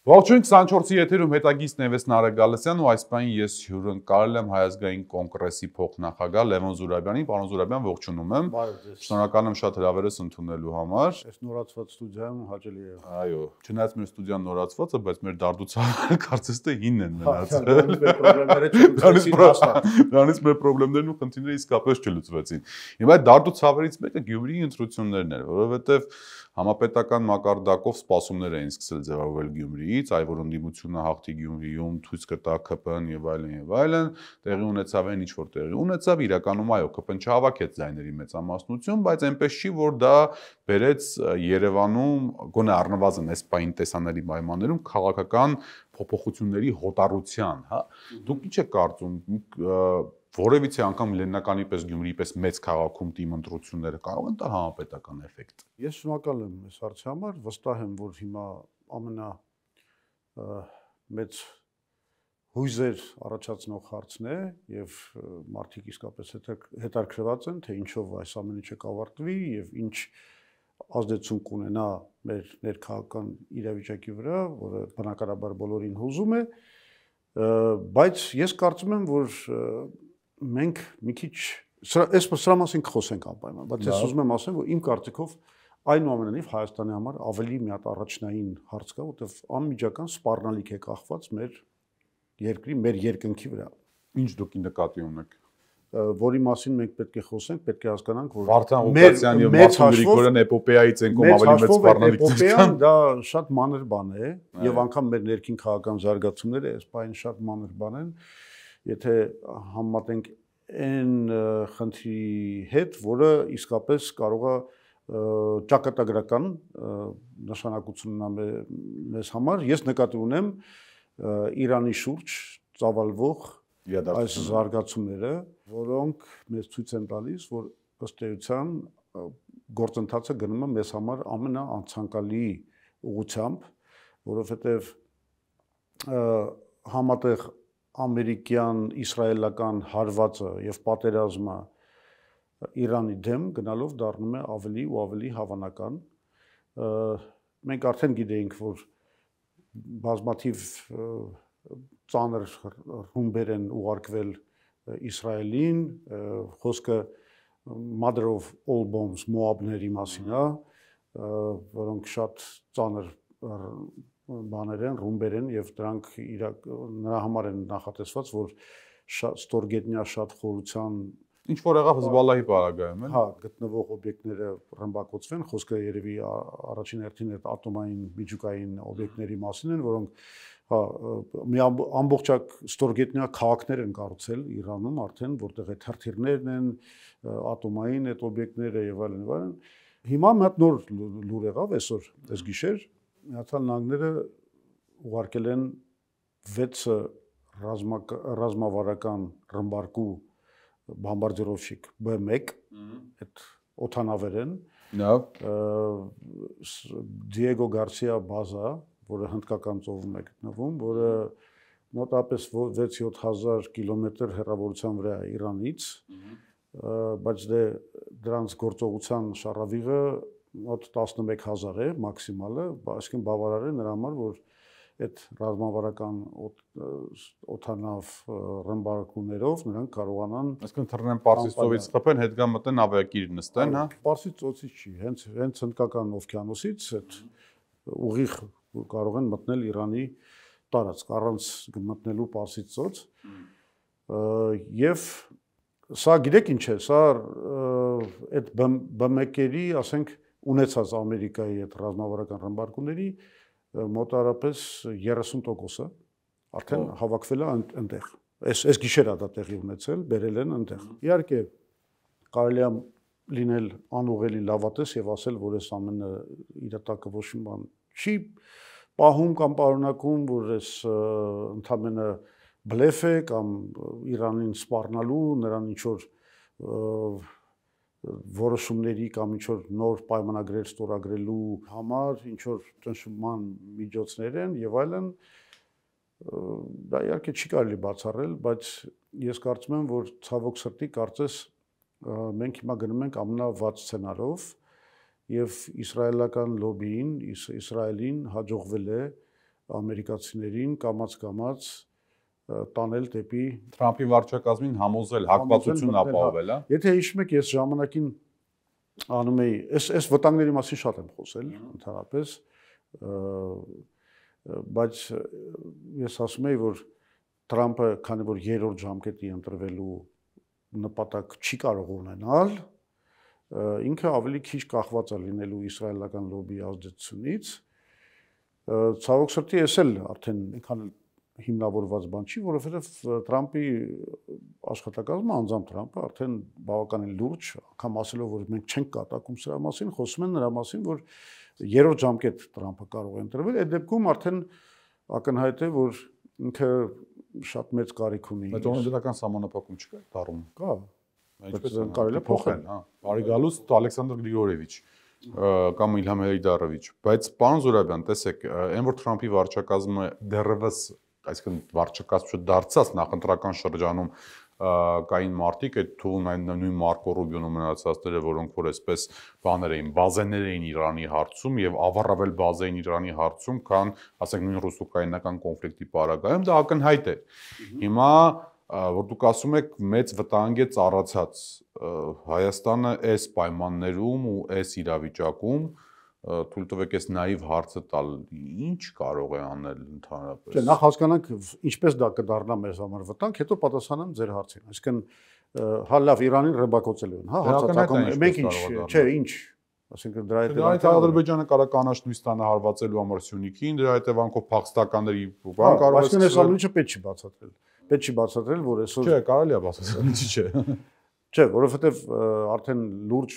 Ողջույն 24-ի եթերում հետագից Նևես Նարեգալասյան ու այս պահին ես հյուրընկալել եմ Հայ ազգային կոնգրեսի փոխնախագահ Լևոն Զուրաբյանին։ Պարոն Զուրաբյան, ողջունում եմ։ Շնորհակալ եմ շատ հրավերս ընդունելու համար։ Այս նորացված ստուդիայում հաճելի է։ Այո, չնայած մեր ստուդիան նորացված է, բայց մեր դարդուցավերը կարծես թե հին են մնացել։ Դրանից մեր խնդիրներն ու խնդիրները իսկապես չլուծվեցին։ Հիմա այդ դարդուցավերից մեկը Գյումրիի ընտրություններն էր, որովհետև համապետական մակարդակով սպասումներ էին սկսել ձևավորվել Գյումրիից, այ որ ընդդիմությունը հաղթի Գյումրիում, ցույց կտա ԿՊ-ն եւ այլն, տեղի ունեցավ այն ինչ որ տեղի ունեցավ, իրականում այո, ԿՊ-ն չհավաքեց ձայների մեծամասնություն, բայց այնպես չի, որ դա բերեց Երևանում գոնե առնվազն այս պահին տեսանելի պայմաններում քաղաքական փոփոխությունների հոտառության, հա։ Դուք ինչ եք կարծում, որևիցե անգամ Լեննականի պես Գյումրիի պես մեծ քաղաքում թիմ ընտրությունները կարող են տալ համապետական էֆեկտ։ Ես շնորհակալ եմ այս հարցի համար, վստահ եմ, որ հիմա մեծ հույզեր առաջացնող հարցն է եւ մարդիկ իսկապես հետաքրքրված են, թե ինչով այս ամեն ինչը կավարտվի եւ ինչ ազդեցություն կունենա մեր ներքաղաքական իրավիճակի վրա, որը բնականաբար բոլորին հուզում է, բայց ես կարծում եմ, որ մենք մի քիչ սրա մասին կխոսենք անպայման, բայց ես ուզում եմ ասեմ, որ իմ կարծիքով այնուամենայնիվ Հայաստանի համար ավելի մի հատ առաջնային հարց կա, որտեղ անմիջական սպառնալիք է կախված մեր երկրի, մեր երկնքի վրա։ Ինչ դուք նկատի ունեք, որի մասին մենք պետք է խոսենք, պետք է հասկանանք, որ Վարդան Ղուկասյան եւ Մարտին Գրիգորյան էպոպեայից են կողմ ավելի մեծ սպառնալիք էպոպեան դա շատ մանր բան է եւ անգամ մեր ներքին քաղաքական զարգացումները այս բանը շատ մանր բան են, եթե համեմատենք այն խնդրի հետ, որը իսկապես կարող է ճակատագրական նշանակություն ունենա մեզ համար։ Ես նկատի ունեմ Իրանի շուրջ ծավալվող այս զարգացումները, որոնք մեզ ցույց են տալիս, որ ըստ էության գործընթացը գնում է մեզ համար ամենաանցանկալի ուղղությամբ, որովհետև համատեղ ամերիկյան, իսրայելական հարվածը եւ պատերազմը Իրանի դեմ գնալով դառնում է ավելի ու ավելի հավանական։ Մենք արդեն գիտեինք, որ բազմաթիվ ծանր ռումբեր են ուղարկվել Իսրայելին, խոսքը Mother of all bombs մոաբների մասին է, որոնք շատ ծանր բաներ են, ռումբեր են եւ դրանք նրա համար են նախատեսված, որ ստորգետնյա շատ խորության ինչ որ եղավ Հեզբոլլահի պարագայում, հա, գտնվող օբյեկտները ռմբակոծվեն, խոսքը երևի առաջին հերթին այդ ատոմային միջուկային օբյեկտների մասին են, որոնք հա մի ամբողջակ ստորգետնյա քաղաքներ են կառուցել Իրանում արդեն, որտեղ այդ հրթիռներն են, ատոմային այդ օբյեկտները եւ այլն եւ այլն։ Հիմա մի հատ նոր լուր եղավ այսօր, այս գիշեր Միացյալ Նահանգները ուղարկել են 6 ռազմավարական ռմբարկու բամբարդիրովщик B1 այդ օթանավեր են։ Լավ։ Դիեգո Գարսիա բազա, որը հնդկական ծովում է գտնվում, որը մոտավորապես 6-7 հազար կիլոմետր հեռավորության վրա է Իրանից, բայց դրանց գործողության շարավիղը մոտ 11 հազար է մաքսիմալը, այսինքն բավարար է նրա համար, որ այդ ռազմավարական օթանավ ռմբարկուներով նրանք կարողանան, այսինքն թռնեն Պարսից ծովից խփեն, հետ գան մտնեն ավիակիր նստեն, հա։ Պարսից ծոցից չի, հենց հնդկական օվկիանոսից այդ ուղիղ կարող են մտնել Իրանի տարածք առանց մտնելու Պարսից ծոց։ Եվ սա գիտեք ինչ է, սա այդ B1-երի, ասենք, ունեցած Ամերիկայի այդ ռազմավարական ռմբարկուների մոտավորապես 30%-ը արդեն հավաքվել է այնտեղ։ Այս գիշեր է դա տեղի ունեցել, բերել են այնտեղ։ Իհարկե կարելի է լինել անուղելի լավատես եւ ասել, որ այս ամենը իր տակը ոչ մի բան չի պահում կամ պարունակում, որ այս ընդամենը բլեֆ է կամ Իրանին սպառնալու, նրան ինչ որ որոշումների կամ ինչ որ նոր պայմանագրեր ստորագրելու համար ինչ որ ճնշման միջոցներ են եւ այլն, դա իհարկե չի կարելի բացառել, բայց ես կարծում եմ, որ ցավոք սրտի կարծես մենք հիմա գնում ենք ամենավատ սցենարով եւ իսրայելական լոբիին, Իսրայելին հաջողվել է ամերիկացիներին կամաց տանել դեպի Թրամփի վարչակազմին համոզել, հակվածություն ապահովել, հա։ Եթե հիշում եք, ես ժամանակին անում էի, այս վտանգների մասին շատ եմ խոսել ընդհանրապես, բայց ես ասում էի, որ Թրամփը, քանի որ երրորդ ժամկետի ընտրվելու նպատակ չի կարող ունենալ, ինքը ավելի քիչ կախված է լինելու իսրայելական լոբբիի ազդեցությունից։ Ցավոք սրտի, ես էլ արդեն այնքան հիմնավորված բան չի, որովհետև Թրամփի աշխատակազմը, անձամբ Թրամփը արդեն բավականին լուրջ, անգամ ասելով, որ մենք չենք կատակում սրա մասին, խոսում են նրա մասին, որ երրորդ ժամկետ Թրամփը կարող է ընտրվել, այդ դեպքում արդեն ակնհայտ է, որ ինքը շատ մեծ կարիք ունի։ Բայց օրենսդրական սահմանափակում չկա դառում։ Կա։ Ինչպես կարելի է փոխել, հա։ Բարի գալուց Ալեքսանդր Գրիգորևիչ կամ Իլհամ Հեյդարովիչ, բայց պարոն Զուրաբյան, տեսեք, այն որ Թրամփի վարչակազմը դեռևս, այսինքն վարչակազմը դարձած նախընտրական շրջանում կային մարտիկ, այդ թվում այն նույն Մարկո Ռուբիոն ու մնացածները, որոնք որ այսպես բաներ էին, բազեներ էին Իրանի հարցում եւ ավառավել բազա էին Իրանի հարցում, քան ասենք նույն ռուս-ուկրաինական կոնֆլիկտի պարագայում, դա ակնհայտ է։ Հիմա որ դուք ասում եք մեծ վտանգ է ծառացած Հայաստանը այս պայմաններում ու այս իրավիճակում թույլ տվեք այս նաիվ հարցը տալ, ինչ կարող է անել ընդհանրապես։ Չէ, նախ հասկանանք ինչպես դա կդառնա մեզ համար վտանգ, հետո պատասխանեմ ձեր հարցին։ Այսինքն հա լավ Իրանին ռմբակոծելու են, հա, հարձակում մենք ինչ, չէ, ինչ, ասենք դրա հետևանքով Ադրբեջանը կարող կանաչ լույս տանա հարվածելու համար Սյունիքին, դրա հետևանքով փախստականների բան կարող է։ Բայց այս ամենը պետք չի բացատրել։ Պետք չի բացատրել, որ այսօր Չէ, կարելի է բացատրել, ինչի՞ չէ։ Չէ, որովհետև արդեն լուրջ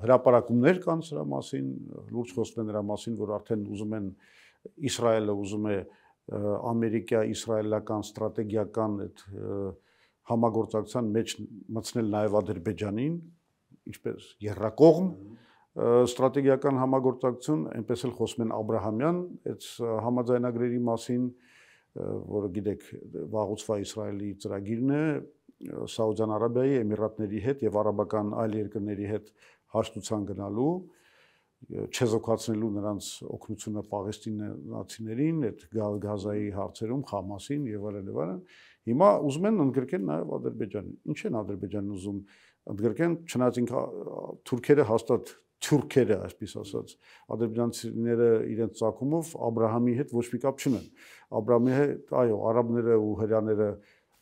հրապարակումներ կան սրա մասին, լուրջ խոսքն է նրա մասին, որ արդեն ուզում են Իսրայելը ուզում է ամերիկա-իսրայելական ստրատեգիական այդ համագործակցության մեջ մտցնել նաև Ադրբեջանին, ինչպես երրակողմ ստրատեգիական համագործակցություն, այնպես էլ խոսում են Աբրահամյան այդ համաձայնագրերի մասին, որը գիտեք վաղուց Իսրայելի ծրագիրն է Սաուդյան Արաբիայի, Էմիրատների հետ եւ արաբական այլ երկրների հետ հաշտության գնալու, չեզոքացնելու նրանց օգնությունը պաղեստինացիներին, այդ Գազայի հարցերում, Խամասին եւ այլն եւ այլն։ Հիմա ուզում են ընդգրկեն նաեւ Ադրբեջանին։ Ինչ են Ադրբեջանին ուզում ընդգրկեն, չնայած ինքը թուրքերը հաստատ թուրքերը, այսպես ասած, ադրբեջանցիները իրենց ցակումով Աբրահամի հետ ոչ մի կապ չունեն։ Աբրահամի հետ, այո, արաբները ու հրեաները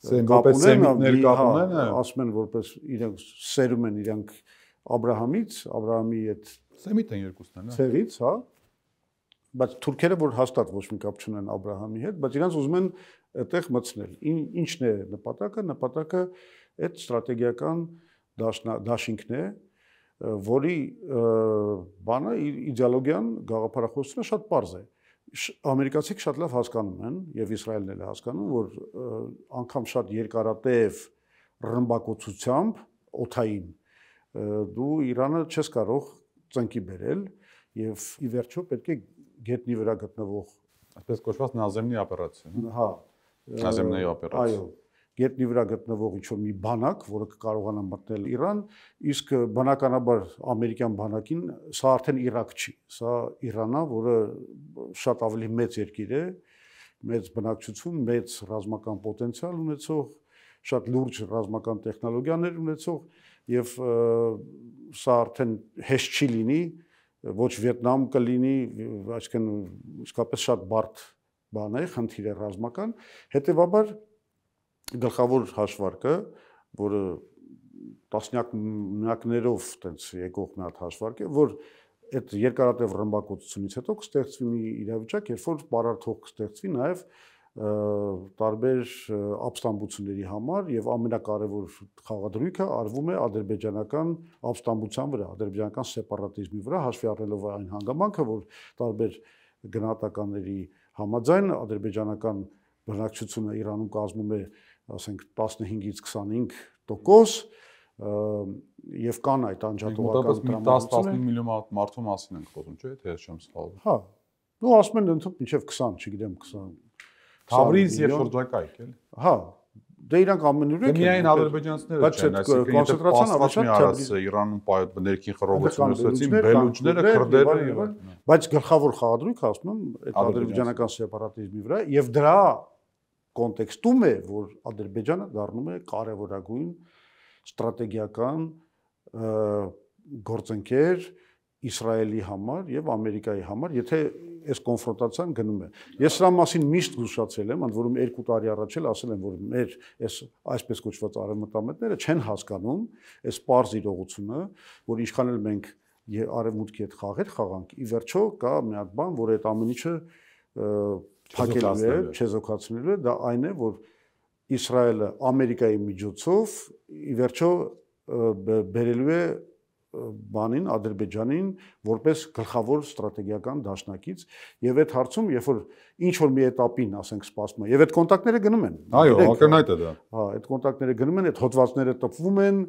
ասում են որպես իրենք սերում են իրանք Աբրահամից, Աբրահամի այդ սեմիտ են երկուսն են, ցեղից, հա, բայց թուրքերը որ հաստատ ոչ մի կապ չունեն Աբրահամի հետ, բայց իրանք ուզում են այդտեղ մտցնել։ Ինչն է նպատակը? Նպատակը այդ ստրատեգիական դաշինքն է, որի բանը իդեոլոգիան, գաղափարախոսությունը շատ պարզ է։ Ամերիկացիք շատ լավ հասկանում են եւ Իսրայելն էլ հասկանում, որ անգամ շատ երկարատև ռմբակոծությամբ օթային դու Իրանը չես կարող ծնկի բերել եւ ի վերջո պետք է գետնի վրա գտնվող այսպես կոչված նազեմնի օպերացիա։ Հա, նազեմնի օպերացիա։ Այո, գետնի վրա գտնվող ինչ-որ մի բանակ, որը կարողանա մտնել Իրան, իսկ բնականաբար ամերիկյան բանակին սա արդեն Իրաք չի, սա Իրանն է, որը շատ ավելի մեծ երկիր է, մեծ բնակչություն, մեծ ռազմական պոտենցիալ ունեցող, շատ լուրջ ռազմական տեխնոլոգիաներ ունեցող եւ սա արդեն հեշտ չի լինի, ոչ Վիետնամ կլինի, այսինքն իսկապես շատ բարդ բան է, խնդիր է ռազմական, հետեւաբար գլխավոր հաշվարկը, որը տասնյակներով տենց եկող մի հատ հաշվարկ է, որ այդ երկարատև ռմբակոծությունից հետո կստեղծվի մի իրավիճակ, երբ որ պարարթող կստեղծվի նաև տարբեր ապստամբությունների համար եւ ամենակարևոր խաղադրույքը արվում է ադրբեջանական ապստամբության վրա, ադրբեջանական սեպարատիզմի վրա, հաշվի առնելով այն հանգամանքը, որ տարբեր գնահատականների համաձայն ադրբեջանական բնակչությունը Իրանում կազմում է, ասենք 15-ից 25% եւ կան այդ անջատողական տրամադրությունները 10-15 միլիոն մարդու մասին ենք խոսում, չէ՞, թե ես չեմ սխալվում։ Հա։ Ու ասում են ընդհանուր մինչեւ 20, չգիտեմ 20 Թավրիզ եւ շրջակայք, էլի։ Հա, Դե իրանք ամենուրեք են։ Միայն ադրբեջանցիները չեն, այսինքն եթե պասված մի արած Իրանում ներքին խռովություն ուսացին, բելուջները, քրդերը եւ այլն։ Բայց գլխավոր խաղադրույքը ասում եմ այդ ադրբեջանական սեպարատիզմի վրա եւ դրա կոնտեքստում է, որ Ադրբեջանը դառնում է կարևորագույն ստրատեգիական գործընկեր Իսրայելի համար եւ Ամերիկայի համար, եթե այս կոնֆրոնտացիան գնում է։ Ես սրա մասին միշտ զգուշացել եմ, ընդ որում 2 տարի առաջ էլ ասել եմ, որ մեր այս այսպես կոչված արևմտամետները չեն հասկանում այս պարզ իրողությունը, որ ինչքան էլ մենք արևմուտքի հետ խաղեր խաղանք, ի վերջո կա մի հատ բան, որ այդ ամեն ինչը փակելու է, չեզոքացնելու է, դա այն է, որ Իսրայելը Ամերիկայի միջոցով ի վերջո բերելու է բանին Ադրբեջանին որպես գլխավոր ստրատեգիական դաշնակից եւ այդ հարցում երբ որ ինչ որ մի этаպին ասենք սպասում է եւ այդ կոնտակտները գնում են այո ակնհայտ է դա հա այդ կոնտակտները գնում են այդ հոդվածները տպվում են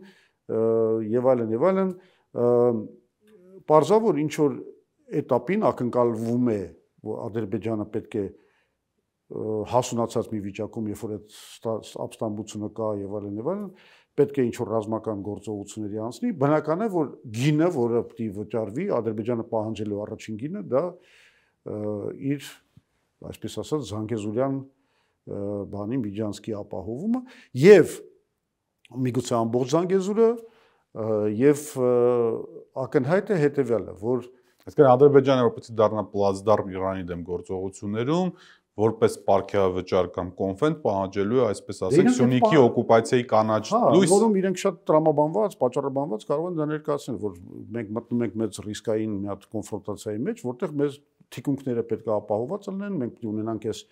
եւ այլն պարզավոր ինչ որ этаպին ակնկալվում է որ Ադրբեջանը պետք է հասունացած մի վիճակում երբ որ այդ ապստամբությունը կա եւ այլն պետք է ինչ-որ ռազմական գործողությունների անցնի, բնական է, որ գինը, որը պետք է վճարվի, Ադրբեջանը պահանջելու առաջին գինը, դա իր, այսպես ասած, Զանգեզուրյան բանի Միջանցքի ապահովումը եւ միգուցե ամբողջ Զանգեզուրը եւ ակնհայտ է հետեւյալը, որ այսինքն Ադրբեջանը որպես դառնա պլացդարմ Իրանի դեմ գործողություններում որպես պարգևավճար կամ կոնֆենտ պահանջելու է, այսպես ասենք, Սյունիքի օկուպացիայի կանաչ լույս, որում իրենք շատ տրամաբանված, պատճառաբանված կարող են դա ներկայացնել, որ մենք մտնում ենք մեծ ռիսկային մի հատ կոնֆրոնտացիայի մեջ, որտեղ մեզ թիկունքները պետք է ապահովված լինեն, մենք պետք է ունենանք այս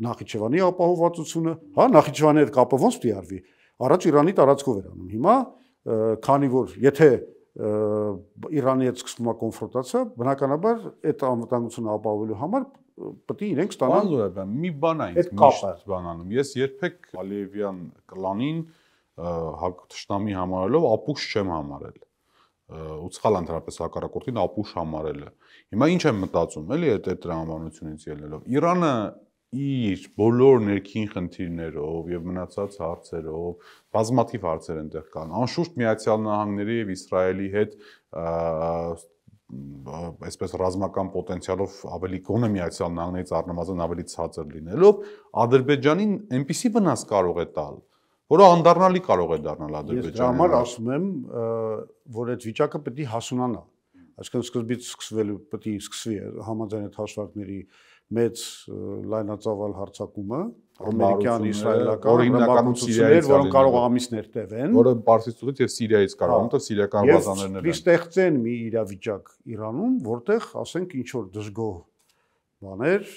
Նախիջևանի ապահովվածությունը, հա, Նախիջևանի հետ կապը ոնց պետք է արվի։ Առաջ Իրանի տարածքով էր անում։ Հիմա, քանի որ եթե Իրանի հետ սկսվում է կոնֆրոնտացիա, բնականաբար այդ անվտանգությունը ապահովելու համար պետք է իրենք ստանան Անդրեյ, մի բան է ինձ միշտ բանանում։ Ես երբեք Ալիևյան կլանին թշնամի համարելով ապուշ չեմ համարել։ Ու ցխալ ընդհանրապես հակառակորդին ապուշ համարելը։ Հիմա ինչ եմ մտածում, էլի այդ տրամաբանությունից ելնելով։ Իրանը իր բոլոր ներքին խնդիրներով եւ մնացած հարցերով բազմաթիվ հարցեր այնտեղ կան։ Անշուշտ Միացյալ Նահանգների եւ Իսրայելի հետ այսպես ռազմական պոտենցիալով ավելի գոնե Միացյալ Նահանգներից առնվազն ավելի ցածր լինելով Ադրբեջանին այնպիսի վնաս կարող է տալ, որը անդառնալի կարող է դառնալ Ադրբեջանի։ Ես դրա համար ասում եմ, որ այդ վիճակը պետք է հասունանա։ Այսինքն սկզբից սկսվելու պետք է սկսվի համաձայն այդ հաշվարկների մեծ լայնածավալ հարձակումը ամերիկյան, իսրայելական, ռազմական Սիրիայից, որոնք կարող ամիսներ տևեն, որը Պարսից ծովից եւ Սիրիայից կարող, որտեղ սիրիական բազաներն են։ Եվ ստեղծեն մի իրավիճակ Իրանում, որտեղ, ասենք, ինչ որ դժգոհ բաներ,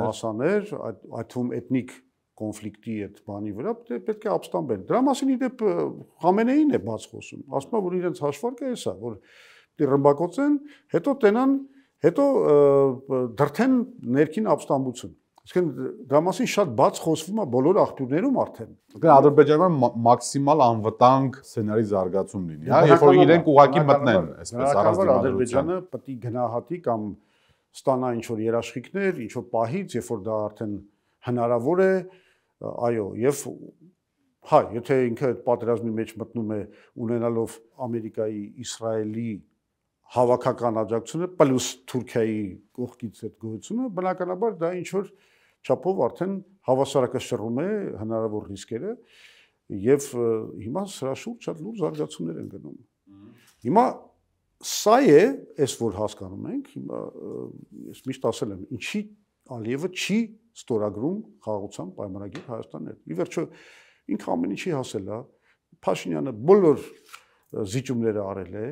մասաներ, այդ թվում էթնիկ կոնֆլիկտի այդ բանի վրա պետք է ապստամբեն։ Դրա մասին իդեպ Խամենեին է բաց խոսում։ Ասում է, որ իրենց հաշվարկը էսա, որ պետք է ռմբակոծեն, հետո տենան, հետո դրթեն ներքին ապստամբություն։ Այսինքն դրա մասին շատ բաց խոսվում է բոլոր աղբյուրներում արդեն։ Այսինքն Ադրբեջանում մաքսիմալ անվտանգ սցենարի զարգացում լինի, հա, երբ որ իրենք ուղակի մտնեն, այսպես առանց Ադրբեջանը պետք է գնահատի կամ ստանա ինչ որ երաշխիքներ, ինչ որ պահից, երբ որ դա արդեն հնարավոր է, այո, եւ հա, եթե ինքը այդ պատերազմի մեջ մտնում է ունենալով Ամերիկայի, Իսրայելի հավաքական աջակցությունը պլյուս Թուրքիայի կողքից այդ գոյությունը, բնականաբար դա ինչ որ չափով արդեն հավասարակշռում է հնարավոր ռիսկերը եւ հիմա սրա շուրջ շատ լուրջ զարգացումներ են գնում։ Հիմա սա է, այս որ հասկանում ենք, հիմա ես միշտ ասել եմ, ինչի Ալիևը չի ստորագրում խաղաղության պայմանագիր Հայաստանի հետ։ Ի վերջո ինքը ամեն ինչի հասել է, Փաշինյանը բոլոր զիջումները արել է,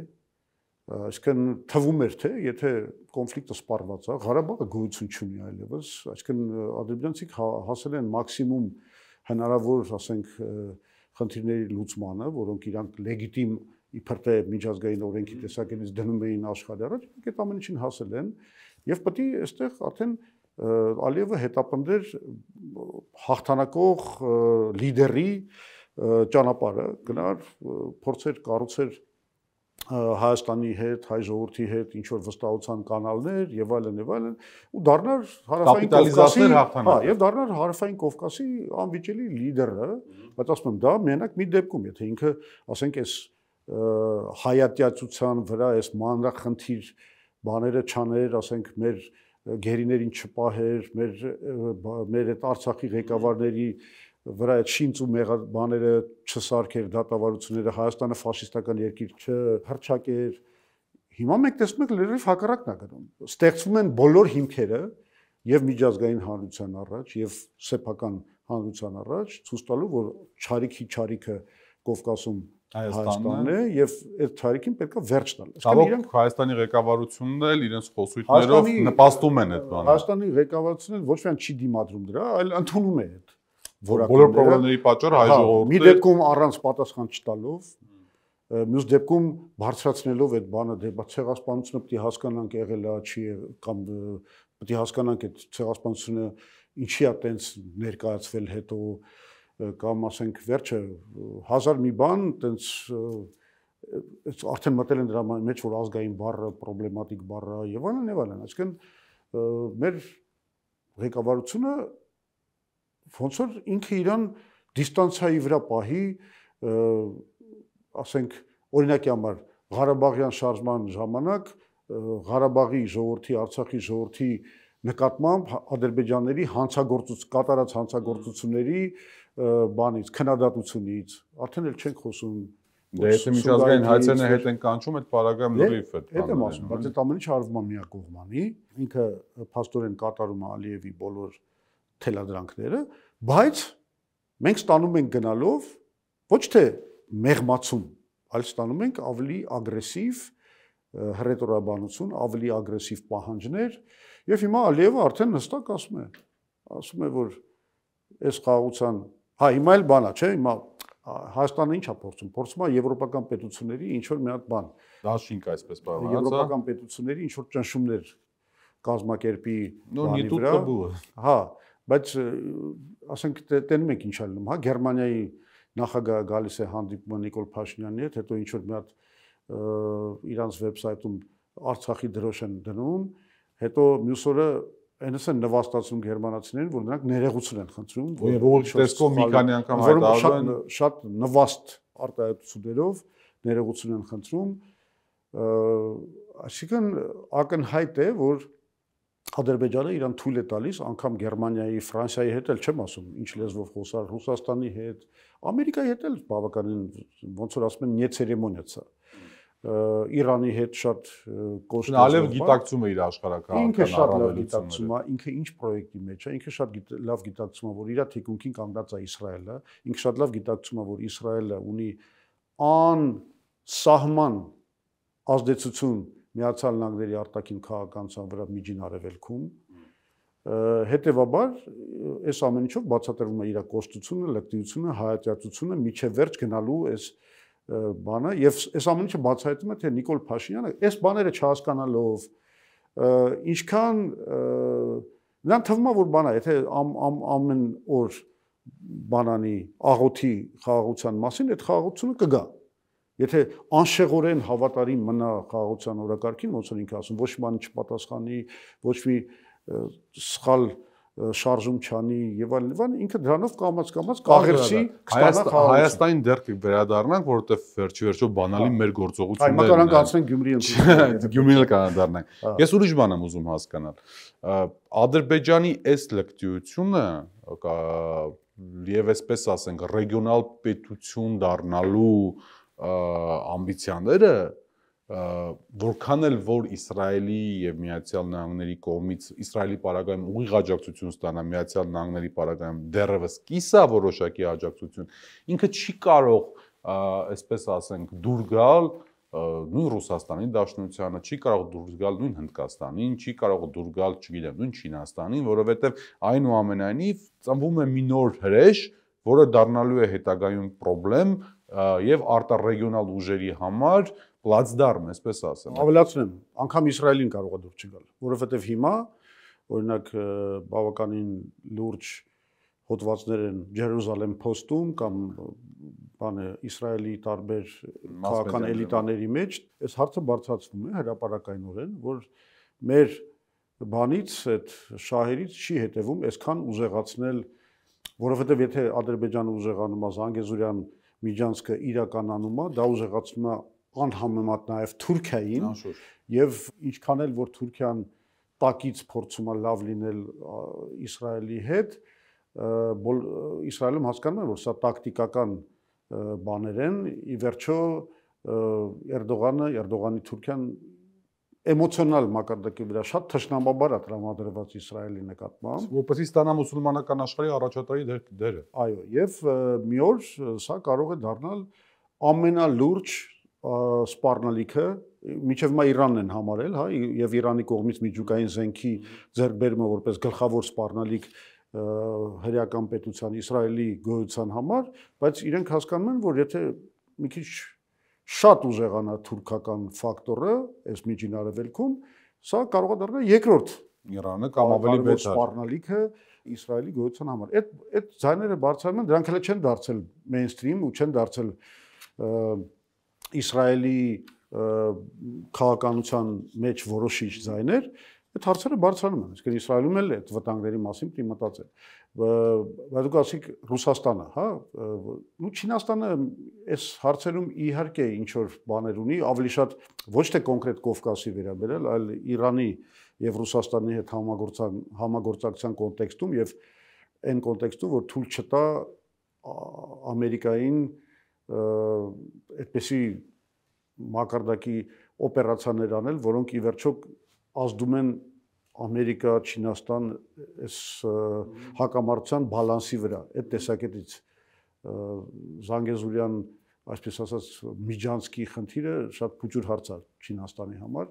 այսինքն թվում էր թե եթե կոնֆլիկտը սպառված է, Ղարաբաղը գոյություն չունի այլևս, այսինքն ադրբեջանցիք հասել են մաքսիմում հնարավոր, ասենք, խնդիրների լուծմանը, որոնք իրանք լեգիտիմ իբր թե միջազգային օրենքի տեսակետից դնում էին աշխարհի առաջ, այդ ամեն ինչին հասել են եւ պետք է այստեղ արդեն Ալիևը հետապնդեր հաղթանակող լիդերի ճանապարհը, գնար փորձեր կառուցեր Հայաստանի հետ, հայ ժողովրդի հետ ինչ որ վստահության կանալներ եւ այլն ու դառնար հարավային Կովկասի, եւ դառնար հարավային Կովկասի անվիճելի լիդերը, բայց ասում եմ դա մենակ մի դեպքում, եթե ինքը, ասենք, այս հայատյացության վրա այս մանրախնդիր բաները չաներ, ասենք, մեր գերիներին չպահեր, մեր այդ Արցախի ղեկավարների վրա այդ շինծ ու բաները չսարքեր, դատավարությունները, Հայաստանը ֆաշիստական երկիր չհռչակեր։ Հիմա մենք տեսնում ենք լրիվ հակառակն է գնում։ Ստեղծվում են բոլոր հիմքերը եւ միջազգային հանրության առաջ եւ սեփական հանրության առաջ, ցույց տալու, որ չարիքը Կովկասում Հայաստանն է եւ այդ ցարիկին պետք է վերջ տալ։ Իսկ Հայաստանի ղեկավարությունն էլ իրենց խոսույթներով նպաստում են այդ բանը։ Հայաստանի ղեկավարությունը ոչ միայն չի դիմադրում դրա, այլ ընդունում է այդ բոլոր խնդիրների պատճառը հայ ժողովուրդը։ Մի դեպքում առանց պատասխան չտալով, մյուս դեպքում բարձրացնելով այդ բանը, դե ցեղասպանությունը պետք է հասկանանք եղել է, չի կամ պետք է հասկանանք այդ ցեղասպանությունը ինչի է տենց ներկայացվել հետո կամ ասենք վերջը 1000 մի բան տենց արդեն մտել են դրա մեջ որ ազգային բառը պրոբլեմատիկ բառը եւ այլն, այսինքն մեր ղեկավարությունը ոնց որ ինքը իրան դիստանցիայի վրա պահի, ասենք օրինակի համար Ղարաբաղյան շարժման ժամանակ Ղարաբաղի ժողովրդի, Արցախի ժողովրդի նկատմամբ ադրբեջանների կատարած հանցագործությունների բանից, քննադատությունից, արդեն էլ չենք խոսում։ Դե եթե միջազգային հայցերն հետ են կանչում, այդ պարագայում լրիվ է։ Այդ եմ ասում, բայց այդ ամենը չարվում է միակողմանի, ինքը փաստորեն կատարում է Ալիևի բոլոր թելադրանքները, բայց մենք ստանում ենք գնալով ոչ թե մեղմացում, այլ ստանում ենք ավելի ագրեսիվ հռետորաբանություն, ավելի ագրեսիվ պահանջներ, եւ հիմա Ալիևը արդեն հստակ ասում է, որ այս խաղաղության, հիմա էլ բանա, չէ, հիմա Հայաստանը ինչ է փորձում, փորձում է եվրոպական պետությունների ինչ որ մի հատ բան, դաշինք այսպես բառը, եվրոպական պետությունների ինչ որ ճնշումներ կազմակերպի բանի վրա, բայց ասենք տենում եք ինչ է լինում, Գերմանիայի նախագահը գալիս է հանդիպում Նիկոլ Փաշինյանի հետ, հետո ինչ որ մի հատ իրանց վեբսայթում Արցախի դրոշ են դնում, հետո մյուս օրը այնպես են նվաստացնում գերմանացիներին, որ նրանք ներողություն են խնդրում, որ տեսքով մի քանի անգամ հայտարարում են շատ նվաստ արտահայտություններով ներողություն են խնդրում, այսինքն ակնհայտ է, որ Ադրբեջանը իրան թույլ է տալիս անգամ Գերմանիայի, Ֆրանսիայի հետ էլ չեմ ասում, ինչ լեզվով խոսալ, Ռուսաստանի հետ, Ամերիկայի հետ էլ բավականին ոնց որ ասում են «не церемонятся»։ Իրանի հետ շատ կոշտ Ալիև գիտակցում է իր աշխարհակահաղական առավելությունները, ինքը ինչ պրոյեկտի մեջ է, ինքը շատ լավ գիտակցում է, որ իր թիկունքին կանգնած է Իսրայելը, ինքը շատ լավ գիտակցում է, որ Իսրայելը ունի անսահման ազդեցություն Միացյալ Նահանգների արտաքին քաղաքականության վրա Միջին Արևելքում, հետևաբար այս ամեն ինչով բացատրվում է իր կոշտությունը, լկտիությունը, հայատյացությունը միջև վերջ գնալու այս բանը եւ այս ամեն ինչը բացահայտում է թե Նիկոլ Փաշինյանը այս բաները չհասկանալով ինչքան նրան թվում է որ բանա եթե ամեն օր բանանի աղոթի խաղաղության մասին այդ խաղաղությունը կգա եթե անշեղորեն հավատարիմ մնա խաղաղության օրակարգին ոնց որ ինքը ասում ոչ մի բան չպատասխանի ոչ մի սխալ շարժում չանի եւ այլն ինքը դրանով կամաց կաղերցի կստանա խաղաղություն Հայաստանին դեռ կվերադառնանք որովհետեւ վերջի վերջո բանալի մեր գործողություններն այ մակարանք անցնենք Գյումրի ընտրությունները Գյումրիել կանադառնանք ես ուրիշ բան եմ ուզում հասկանալ Ադրբեջանի այս լկտիությունը եւ այսպես ասենք ռեգիոնալ պետություն դառնալու ամբիցիաները որքան էլ որ Իսրայելի եւ Միացյալ Նահանգների կողմից Իսրայելի պարագայում ուղիղ աջակցություն ստանա Միացյալ Նահանգների պարագայում դեռևս կիսա որոշակի աջակցություն ինքը չի կարող այսպես ասենք դուր գալ նույն Ռուսաստանի Դաշնությանը չի կարող դուր գալ նույն Հնդկաստանին չի կարող դուր գալ չգիտեմ նույն Չինաստանին որովհետեւ այնուամենայնիվ ծնվում է մի նոր հրեշ որը դառնալու է հետագայում խնդրեմ եւ արտառեգիոնալ ուժերի համար պլացդարմ, այսպես ասեմ։ Ավելացնեմ, անգամ Իսրայելին կարող է դուր չգալ, որովհետեւ հիմա օրինակ բավականին լուրջ հոդվածներ են Jerusalem Post-ում կամ բանը Իսրայելի տարբեր քաղաքական էլիտաների մեջ, այս հարցը բարձրացվում է հրապարակայնորեն, որ մեր բանից այդ շահերից չի հետևում այսքան ուժեղացնել, որովհետև եթե Ադրբեջանը ուժեղանում է Զանգեզուրյան միջանցքը իրականանում է, դա ուժեղացնում է անհամեմատ նաև Թուրքիային, եւ ինչքան էլ որ Թուրքիան տակից փորձում է լավ լինել Իսրայելի հետ, Իսրայելում հասկանում են, որ սա տակտիկական բաներ են, ի վերջո Էրդողանի Թուրքիան էմոցիոնալ մակարդակի վրա շատ թշնամաբար է տրամադրված Իսրայելի նկատմամբ, որպեսզի ստանա մուսուլմանական աշխարհի առաջատարի դերը։ Այո, եւ մի օր սա կարող է դառնալ ամենալուրջ սպառնալիքը, միջև մա Իրանն են համարել, հա, եւ Իրանի կողմից միջուկային զենքի ձեռքբերումը որպես գլխավոր սպառնալիք հրեական պետության Իսրայելի գոյության համար, բայց իրենք հասկանում են, որ եթե մի քիչ շատ ուժեղանա թուրքական ֆակտորը այս միջին արևելքում, սա կարող է դառնալ երկրորդ Իրանը կամ ավելի վեճ սպառնալիքը Իսրայելի գոյության համար։ Այդ ձայները բարձրանում են, դրանք էլ չեն դարձել mainstream ու չեն դարձել Իսրայելի քաղաքականության մեջ որոշիչ ձայներ, այդ հարցերը բարձրանում են, իսկ Իսրայելում էլ այդ վտանգների մասին պետք է մտածել։ Բայց դուք ասիք Ռուսաստանը, հա, ու Չինաստանը այս հարցերում իհարկե ինչ որ բաներ ունի, ավելի շատ ոչ թե կոնկրետ Կովկասի վերաբերել, այլ Իրանի եւ Ռուսաստանի հետ համագործակցության կոնտեքստում եւ այն կոնտեքստում, որ թույլ չտա Ամերիկային այդպեսի մակարդակի օպերացիաներ անել, որոնք ի վերջո ազդում են Ամերիկա, Չինաստան այս հակամարտության բալանսի վրա, այդ տեսակետից Զանգեզուրյան, այսպես ասած, միջանցքի խնդիրը շատ փոքր հարց է Չինաստանի համար,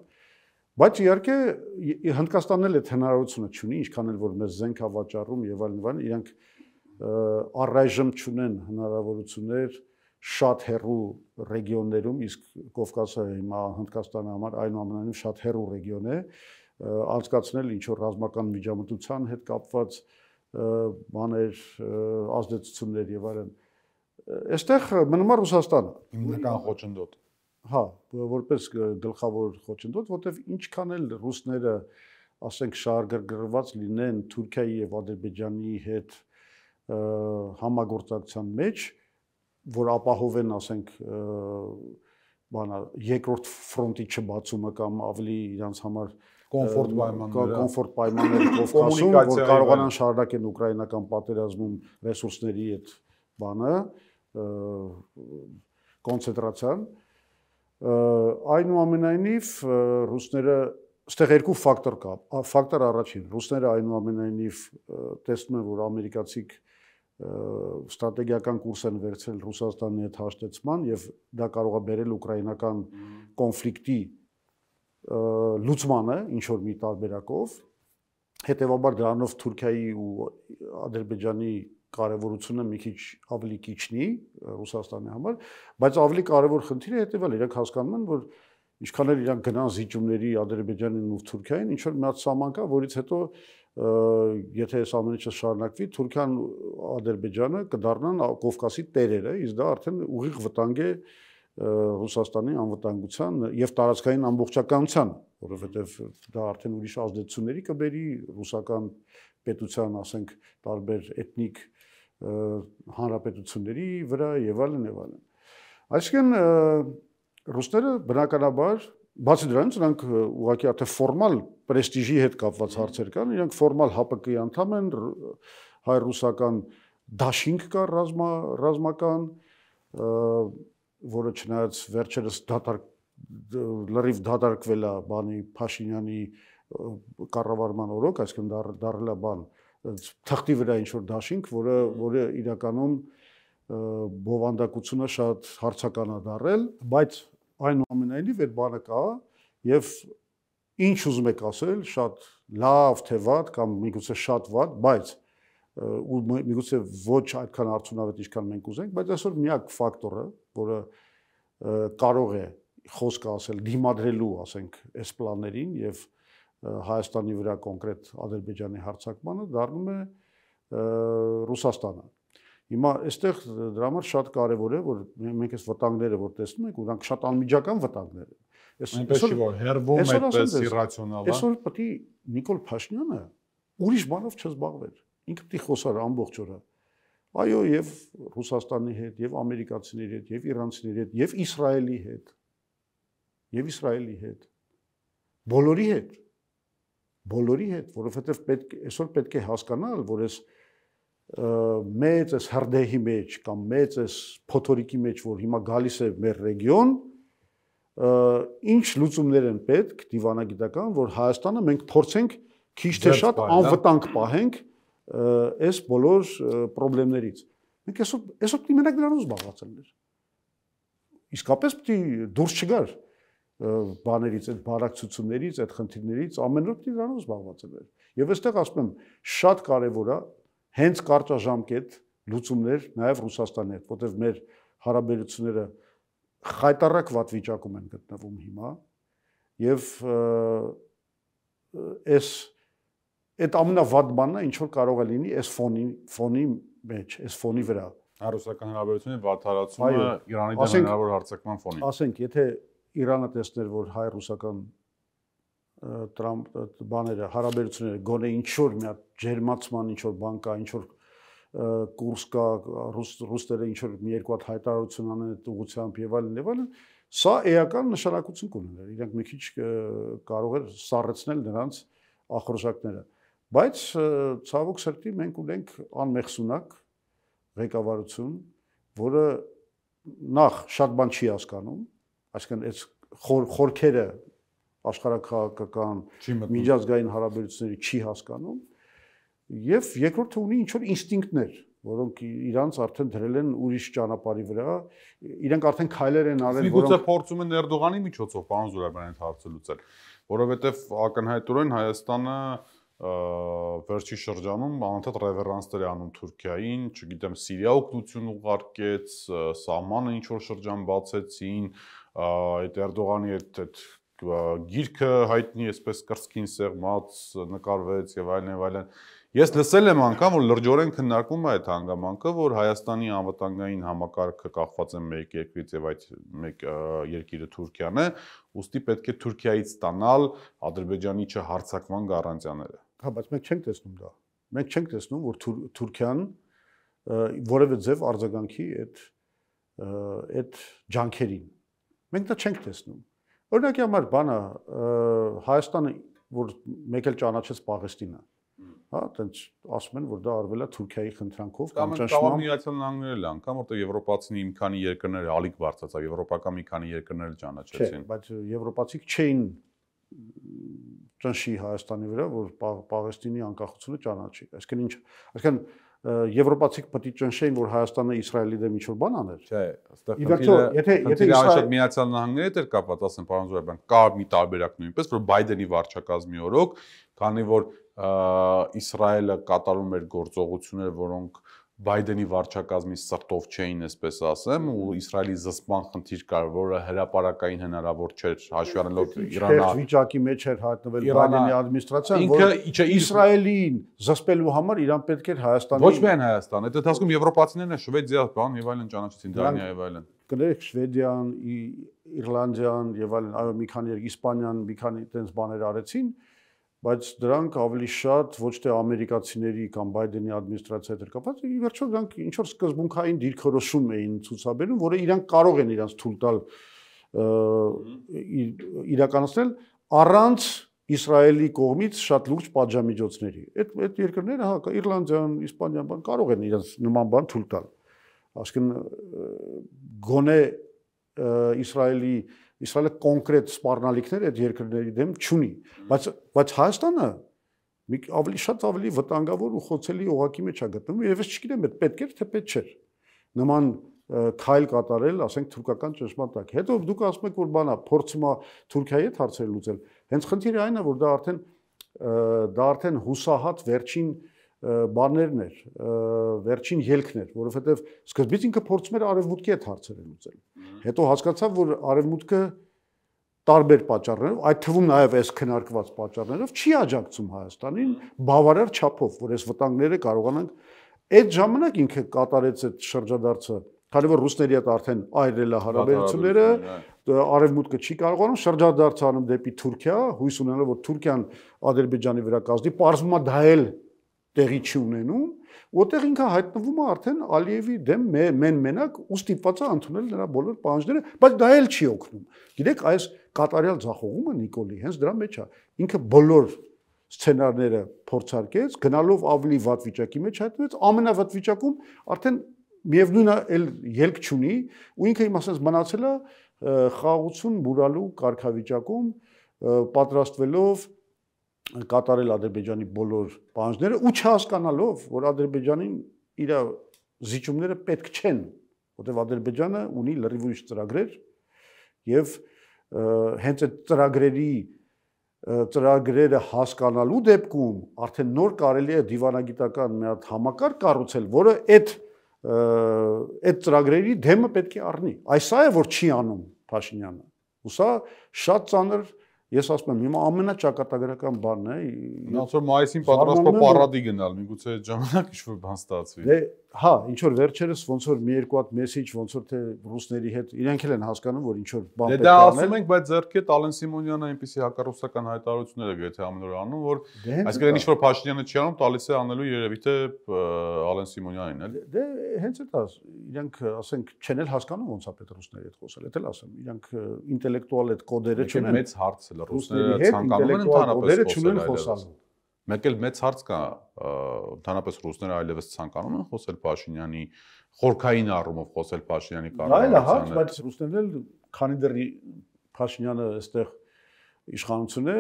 բայց իհարկե Հնդկաստանն էլ այդ հնարավորությունը չունի, ինչքան էլ որ մեզ զենք է վաճառում եւ այլն, իրանք առայժմ չունեն հնարավորություններ շատ հեռու ռեգիոններում, իսկ Կովկասը հիմա Հնդկաստանի համար այնուամենայնիվ շատ հեռու ռեգիոն է, անցկացնել ինչ որ ռազմական միջամտության հետ կապված բաներ, ազդեցություններ եւ այլն։ Այստեղ մնում է Ռուսաստանը, հիմնական խոչընդոտ։ Հա, որպես գլխավոր խոչընդոտ, որտեվ ինչքան էլ ռուսները, ասենք, շահագրգռված լինեն Թուրքիայի եւ Ադրբեջանի հետ համագործակցության մեջ, որ ապահովեն, ասենք, բանա երկրորդ ֆրոնտի չբացումը կամ ավելի իրանց համար կոմֆորտ պայմաններ Կովկասում, որ կարողանան շարունակեն ուկրաինական պատերազմում ռեսուրսների այդ բանը, կոնցենտրացիան, այնուամենայնիվ ռուսները այստեղ երկու ֆակտոր կա, ֆակտոր առաջին, ռուսները այնուամենայնիվ տեսնում են, որ ամերիկացիք ստրատեգիական կուրս են վերցրել Ռուսաստանի հետ հաշտեցման եւ դա կարող է բերել ուկրաինական կոնֆլիկտի լուծմանը ինչ որ մի տարբերակով, հետեւաբար դրանով Թուրքիայի ու Ադրբեջանի կարևորությունը մի քիչ ավելի կիչնի Ռուսաստանի համար, բայց ավելի կարևոր խնդիրը հետեւալ իրանք հասկանում են, որ ինչքան էլ իրանք գնան զիջումների Ադրբեջանին ու Թուրքիային, ինչ որ մի հատ սահման կա, որից հետո եթե այս ամենը չշարունակվի, Թուրքիան ու Ադրբեջանը կդառնան Կովկասի տերերը, իսկ դա արդեն ուղիղ վտանգ է Ռուսաստանի անվտանգության եւ տարածքային ամբողջականության, որովհետեւ դա արդեն ուրիշ ազդեցությունների կբերի ռուսական պետության, ասենք, տարբեր էթնիկ հանրապետությունների վրա եւ այլն եւ այլն։ Այսինքն ռուսները բնականաբար բացի դրանից նրանք ուղղակի արդեն ֆորմալ պրեստիժի հետ կապված հարցեր կան, իրանք ֆորմալ ՀԱՊԿ-ի անդամ են, հայ-ռուսական դաշինք կա ռազմական, որը չնայած վերջերս լրիվ դատարկվել է բանի Փաշինյանի կառավարման օրոք, այսինքն դառել է բան թղթի վրա ինչ որ դաշինք, որը իրականում բովանդակությունը շատ հարցական է դառել, բայց այնուամենայնիվ այդ բանը կա եւ ինչ ուզում եք ասել, շատ լավ թե վատ կամ միգուցե շատ վատ, բայց ու միգուցե ոչ այդքան արդյունավետ ինչքան մենք ուզենք, բայց այսօր միակ ֆակտորը, որը կարող է խոսքը ասել դիմադրելու, ասենք, այս պլաններին եւ Հայաստանի վրա կոնկրետ Ադրբեջանի հարձակմանը, դառնում է Ռուսաստանը։ Հիմա այստեղ դրա համար շատ կարևոր է, որ մենք այս վտանգները որ տեսնում ենք, ուրանք շատ անմիջական վտանգներ են։ Այնպես չի որ հերվում այդպես իրացիոնալ է։ Այսօր պետք է Նիկոլ Փաշինյանը ուրիշ բանով չզբաղվեր։ Ինքը պետք է խոսար ամբողջ օրը։ Այո, եւ Ռուսաստանի հետ, եւ ամերիկացիների հետ, եւ իրանցիների հետ, եւ Իսրայելի հետ։ Եվ Իսրայելի հետ, բոլորի հետ, որովհետև այսօր պետք է հասկանալ, որ այս մեծ այս հրդեհի մեջ կամ մեծ այս փոթորիկի մեջ, որ հիմա գալիս է մեր ռեգիոն, ինչ լուծումներ են պետք դիվանագիտական, որ Հայաստանը մենք փորձենք քիչ թե շատ անվտանգ պահենք այս բոլոր խնդիրներից։ Մենք այսօր պետք է մենակ դրանով զբաղված լինենք։ Իսկապես պետք է դուրս չգար բաներից, այդ բարակցություններից, այդ խնդիրներից ամեն օր պետք է դրանով զբաղված լինել։ Եվ այստեղ ասում եմ, շատ կարևոր է հենց կարճաժամկետ լուծումներ նաև Ռուսաստանի հետ, որտեղ մեր հարաբերությունները խայտառակ վատ վիճակում են գտնվում հիմա, եւ այդ ամենավատ բանն է, ինչ որ կարող է լինի այս ֆոնի մեջ, այս ֆոնի վրա։ Ռուսական հարաբերությունների վատթարացումը Իրանի դեմ հնարավոր հարձակման ֆոնին։ Ասենք, եթե Իրանը տեսներ, որ հայ-ռուսական բաները, հարաբերությունները գոնե ինչ-որ մի հատ ջերմացման ինչ-որ բան կա, ինչ-որ կուրս կա, ռուսները ինչ-որ մի երկու հատ հայտարարություն անեն այդ ուղղությամբ եւ այլն, սա էական նշանակություն կունենար։ Իրենք մի քիչ կարող էր սառեցնել նրանց ախորժակները։ Բայց ցավոք սրտի մենք ունենք անմեղսունակ ղեկավարություն, որը նախ շատ բան չի հասկանում, այսինքն այս խորքերը աշխարհակաղակական միջազգային հարաբերությունների չի հասկանում եւ երկրորդը ունի ինչ որ ինստինկտներ, որոնք իրանց արդեն դրել են ուրիշ ճանապարհի վրա, իրենք արդեն քայլեր են արել, որոնք գուցե փորձում են Էրդողանի միջոցով պարոն Զուրաբյան այդ հարցը լուծել, որովհետեւ ակնհայտորեն Հայաստանը վերջի շրջանում անընդհատ ռևերանսներ է անում Թուրքիային, չգիտեմ, Սիրիա օգնություն ուղարկեց, սահմանը ինչ որ շրջան բացեցին, այդ Էրդողանի այդ գիրքը հայտնի այսպես կրծքին սեղմած նկարվեց եւ այլն։ Ես լսել եմ անգամ, որ լրջորեն քննարկվում է այդ հանգամանքը, որ Հայաստանի անվտանգային համակարգը կախված է մեկ երկրից եւ այդ մեկ երկիրը Թուրքիան է, ուստի պետք է Թուրքիայից ստանալ Ադրբեջանի չհարձակման գառանտիաները։ Հա, բայց մենք չենք տեսնում դա։ Մենք չենք տեսնում, որ Թուրքիան որևէ ձև արձագանքի այդ ջանքերին։ Մենք դա չենք տեսնում։ Օրինակի համար բանը Հայաստանը, որ մեկ էլ ճանաչեց Պաղեստինը, հա, այտենց ասում են, որ դա արվել է Թուրքիայի խնդրանքով կամ ճնշմամբ։ Միացյալ Նահանգներն էլ անգամ, որտեղ եվրոպացի մի քանի երկրներ ալիք բարձրացավ, եվրոպական մի քանի երկրներ ճանաչեցին։ Չէ, բայց եվրոպացիք չէին ճնշի Հայաստանի վրա, որ Պաղեստինի անկախությունը ճանաչի։ Այսինքն ինչ, այսինքն եվրոպացիք պետք է ճնշեին, որ Հայաստանը Իսրայելի դեմ ինչ-որ բան աներ։ Չէ, այստեղ եթե Միացյալ Նահանգների հետ էր կապված, ասեմ, պարոն Զուրաբյան, կա մի տարբերակ նույնպես, որ Բայդենի վարչակազմի օրոք, քանի որ Իսրայելը կատարում էր գործողություններ, որոնք Բայդենի վարչակազմի սրտով չէին, այսպես ասեմ, ու Իսրայելի զսպման խնդիր կար, որը հրապարակային հնարավոր չէր, հաշվի առնելով Իրանը վիճակի մեջ էր հայտնվել Բայդենի ադմինիստրացիան, որ Իսրայելին զսպելու համար Իրան պետք էր Հայաստանի Ոչ միայն Հայաստան, այդ ընթացքում եվրոպացիներն Շվեդիա, բան եւ այլն ճանաչեցին, Դանիա եւ այլն։ Կներեք Շվեդիան, Իռլանդիան եւ այլն, այո, մի քանի Իսպանիան, մի քանի այդպես բաներ արեցին, բայց դրանք ավելի շատ ոչ թե ամերիկացիների կամ Բայդենի ադմինիստրացիայի հետ կապված, ի վերջո դրանք ինչ որ սկզբունքային դիրքորոշում էին ցուցաբերում, որը իրանք կարող են իրանք թույլ տալ իրականացնել առանց Իսրայելի կողմից շատ լուրջ պատժամիջոցների։ Այդ երկրները, հա, Իռլանդիան, Իսպանիան, բան կարող են իրանք նման բան թույլ տալ։ Այսինքն գոնե Իսրայելը կոնկրետ սպառնալիքներ այդ երկրների դեմ չունի, բայց Հայաստանը ավելի վտանգավոր ու խոցելի օղակի մեջ է գտնվում, եւ ես չգիտեմ, այդ պետք էր թե պետք չէր։ Նման քայլ կատարել, ասենք թուրքական ճնշման տակ։ Հետո դուք ասում եք, որ բանա փորձում է Թուրքիայի հետ հարցեր լուծել։ Հենց խնդիրը այն է, որ դա արդեն հուսահատ վերջին բաներն էր, վերջին ելքն էր, որովհետև սկզբից ինքը փորձում էր արևմուտքի հետ հարցերը լուծել։ Հետո հասկացավ, որ արևմուտքը տարբեր պատճառներով, այդ թվում նաև այս քննարկված պատճառներով չի աջակցում Հայաստանին բավարար չափով, որ այս վտանգները կարողանանք այդ ժամանակ ինքը կատարեց այդ շրջադարձը, քանի որ ռուսների հետ արդեն այրել է հարաբերությունները, արևմուտքը չի կարողանում շրջադարձ անում դեպի Թուրքիա, հույս ունենալով որ Թուրքիան Ադրբեջանի վրա կազդի, պարզվում է դա էլ տեղի չի ունենում, որտեղ ինքը հայտնվում է արդեն Ալիևի դեմ մենակ ու ստիպված է ընդունել նրա բոլոր պահանջները, բայց դա էլ չի օգնում։ Գիտեք, այս կատարյալ ձախողումը Նիկոլի հենց դրա մեջ է։ Ինքը բոլոր սցենարները փորձարկեց, գնալով ավելի վատ վիճակի մեջ հայտնվեց, ամենավատ վիճակում արդեն միևնույն է, էլ ելք չունի, ու ինքը իմ ասած մնացել է խաղաղություն բուրալու կարգավիճակում, պատրաստվելով կատարել Ադրբեջանի բոլոր պահանջները ու չհասկանալով, որ Ադրբեջանին իր զիջումները պետք չեն, որտեղ Ադրբեջանը ունի լրիվ ուրիշ ծրագրեր եւ հենց այդ ծրագրերը հասկանալու դեպքում արդեն նոր կարելի է դիվանագիտական մի հատ համակարգ կառուցել, որը այդ ծրագրերի դեմը պետք է առնի։ Այս է որ չի անում Փաշինյանը։ Ու սա շատ ծանր Ես ասում եմ, հիմա ամենաճակատագրական բանն է։ Ոնց որ մայիսին պատրաստվա պարադի գնալ, միգուցե այդ ժամանակ ինչ-որ բան ստացվի։ Դե, հա, ինչ որ վերջերս ոնց որ մի երկու հատ մեսեջ, ոնց որ թե ռուսների հետ իրենք էլ են հասկանում, որ ինչ որ բան պետք է անել։ Դե դա ասում ենք, բայց ձեռքի հետ Ալեն Սիմոնյանը այնպեսի հակառուսական հայտարարություններ է գրեթե ամեն օր անում, որ այսինքն ինչ որ Փաշինյանը չի անում, տալիս է անելու երևի թե Ալեն Սիմոնյանին, էլի։ Դե հենց այդ իրենք ասենք չեն էլ հասկանում ոնց է պետք ռուսների հետ խոսել, դա էլ ասեմ, իրենք ինտելեկտուալ այդ կոդերը չունեն։ Մեծ հարց է ռուսները ցանկանում են ընդհանրապես խոսալ։ Մեկ էլ մեծ հարց կա, ընդհանրապես ռուսները այլևս ցանկանում են խոսել Փաշինյանի խորքային առումով խոսել Փաշինյանի կառավարությանը։ Այլ հարց, բայց ռուսներն էլ քանի դեռ Փաշինյանը այստեղ իշխանություն է,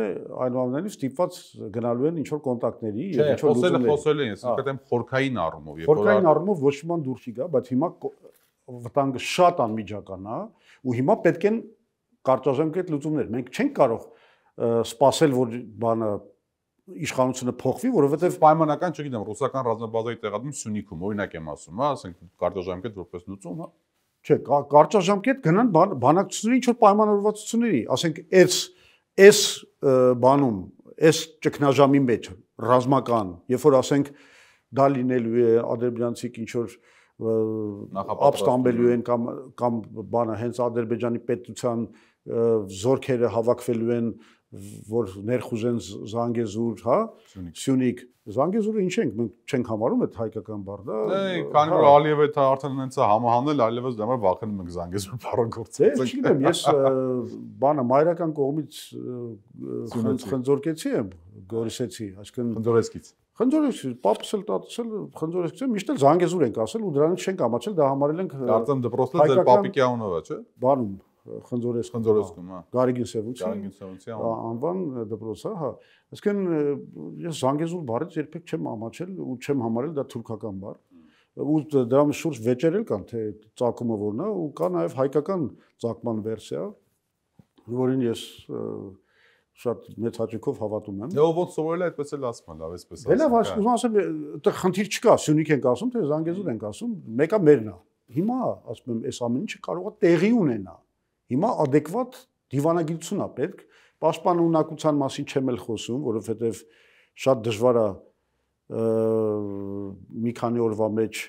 այնուամենայնիվ ստիպված գնալու են ինչ որ կոնտակտների եւ ինչ որ խոսել են, ես կտեմ խորքային առումով, խորքային առումով ոչ մի բան դուր չի գա, բայց հիմա վտանգը շատ անմիջական է ու հիմա պետք են կարճաժամկետ լուծումներ։ Մենք չենք կարող սպասել, որ բանը իշխանությունը փոխվի, որովհետև պայմանական, չգիտեմ, ռուսական ռազմաբազայի տեղադրում Սյունիքում, օրինակ եմ ասում, հա, ասենք կարճաժամկետ որպես լուծում, հա։ Չէ, կարճաժամկետ գնան բանակցությունների ինչ որ պայմանավորվածությունների, ասենք այս բանում, այս ճգնաժամի մեջ ռազմական, երբ որ ասենք դա լինելու է ադրբեջանցիք ինչ որ ապստամբելու են կամ բանը հենց Ադրբեջանի պետության զորքերը հավաքվելու են որ ներխուժեն Զանգեզուր, հա, Սյունիք, Զանգեզուրը ինչ ենք, մենք չենք համարում այդ հայկական բառը, դա։ Քանի որ Ալիևը դա արդեն հենց համահանել, այլևս դա վախենում ենք Զանգեզուր բառը գործել։ Դե, չգիտեմ, ես բանը մայրական կողմից խնձորկեցի եմ, գորիսեցի, այսինքն խնձորեսկից։ Խնձորեսկի, պապս էլ տատս էլ խնձորեսկից եմ, միշտ էլ Զանգեզուր ենք ասել ու դրանից չենք ամաչել, դա համարել ենք Կարծեմ դպրոցը ձեր պապիկի անունով է, չէ՞։ Բանում Խնձորեսկում, հա։ Գարեգին Սևուցի անվան դպրոցը, հա։ Այսինքն ես Զանգեզուր բառից երբեք չեմ ամաչել ու չեմ համարել դա թուրքական բառ։ Ու դրա շուրջ վեճեր էլ կան, թե ծագումը որն է, ու կա նաև հայկական ծագման վերսիա, որին ես շատ մեծ հաճույքով հավատում եմ։ Դե ոնց սովորել է այդպես էլ ասում են, լավ էսպես ասում։ Դե լավ, ուզում ասեմ, այդտեղ խնդիր չկա, Սյունիք ենք ասում, թե Զանգեզուր ենք ասում, մեկը մերն է։ Հիմա ասում եմ, այս ամեն ինչը կարող է տեղի ունենա։ Հիմա adekvat դիվանագիտություն է պետք, պաշտպան ունակության մասին չեմ էլ խոսում, որովհետև շատ դժվար է մի քանի օրվա մեջ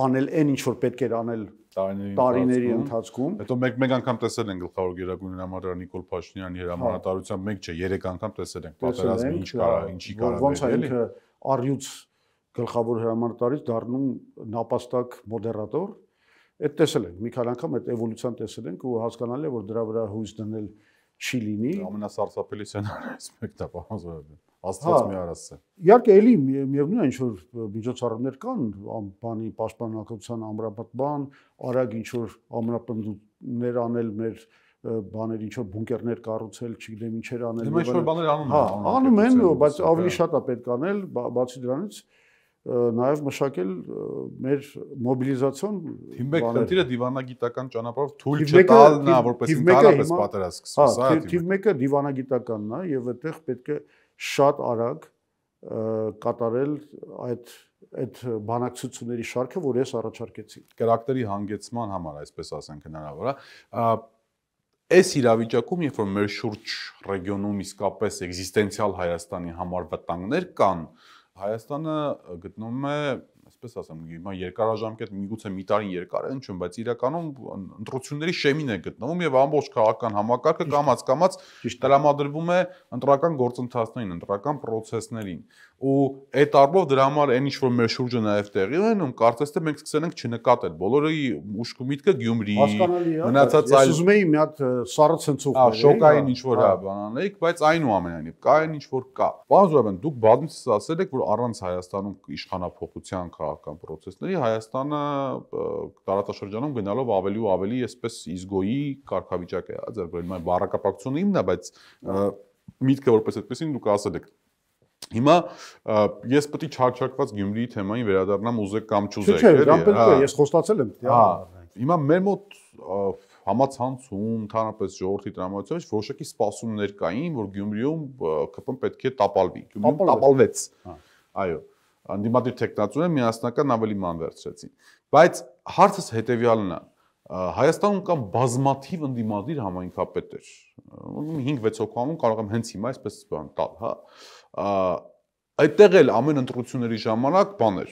անել այն ինչ որ պետք էր անել տարիների ընթացքում։ Հետո մեկ անգամ տեսել են գլխավոր գերագույն հրամանատար Նիկոլ Փաշինյանի հրամանատարությամբ, մեկ չէ, 3 անգամ տեսել ենք պատերազմը ինչ կարա, ինչի կարա ոնց է ինքը առյուծ գլխավոր հրամանատարից դառնում նապաստակ մոդերատոր։ Այդ տեսել ենք, մի քանի անգամ այդ էվոլյուցիան տեսել ենք ու հասկանալի է, որ դրա վրա հույս դնել չի լինի։ Ամենասարսափելի սցենարներից մեկն է, պարոն Աստված մի արասը։ Իհարկե էլի միևնույն է, ինչ որ միջոցառումներ կան, բանի պաշտպանողական ամրապատման, արագ ինչ որ ամրապնդումներ անել մեր բաներ, ինչ որ բունկերներ կառուցել, չգիտեմ ինչեր անել։ Հիմա ինչ որ բաներ անում են։ Հա, անում են, բայց ավելի շատ է պետք անել, բացի դրանից նաև մշակել մեր մոբիլիզացիոն Թիմբեկ խնդիրը դիվանագիտական ճանապարհով թույլ չտալն է, որպես ինքնարավես պատերազմ սկսվի, հա, թիվ 1-ը դիվանագիտականն է եւ այդտեղ պետք է շատ արագ կատարել այդ բանակցությունների շարքը, որ ես առաջարկեցի։ Կրակտերի հանգեցման համար, այսպես ասենք, հնարավոր է։ այս իրավիճակում, երբ որ մեր շուրջ ռեգիոնում իսկապես էգզիստենցիալ Հայաստանի համար վտանգներ կան, Հայաստանը գտնվում է, այսպես ասեմ, հիմա երկարաժամկետ միգուցե մի տարին երկար է, ինչու՞, բայց իրականում ընտրությունների շեմին է գտնվում եւ ամբողջ քաղաքական համակարգը կամած տրամադրվում է ընտրական գործընթացներին, ընտրական process-ներին։ Ու այդ առումով դրա համար այն ինչ որ մեր շուրջը նաև տեղի ունենում, կարծես թե մենք սկսել ենք չնկատել։ Բոլորի ուշքի միտքը Գյումրի, մնացած այլ ես ուզում էի մի հատ սառը ցնցող շոկային ինչ որ բանանեիք, բայց այնուամենայնիվ կա այն ինչ որ կա։ Պարոն Զուրաբյան, դուք բազմիցս ասել եք, որ առանց Հայաստանում իշխանափոխության քաղաքական process-ների Հայաստանը տարածաշրջանում գնալով ավելի ու ավելի այսպես իզգոյի կարգավիճակ է ձեռք բերել։ Այն բառակապակցությունը իմն է, բայց միտքը որպես այդպեսին դուք ասել եք։ Հիմա ես պետք է չարչարված Գյումրիի թեմային վերադառնամ ուզեք կամ չուզեք, էլի։ Չէ, պետք է, ես խոստացել եմ, Հիմա մեր մոտ համացանցում, ընդհանրապես ժողովրդի տրամադրության մեջ որոշակի սպասումներ կային, որ Գյումրիում ԿՊ-ն պետք է տապալվի։ Գյումրիում տապալվեց։ Այո, անդիմադիր տեխնացուները միասնական ավելի ման վերցրեցին։ Բայց հարցս հետեւյալն է. Հայաստանում կան բազմաթիվ ընդդիմադիր համայնքապետեր։ 5-6 հոգանում կարող եմ հենց հիմա այսպես բան տալ, հա։ Այդտեղ էլ ամեն ընտրությունների ժամանակ բաներ,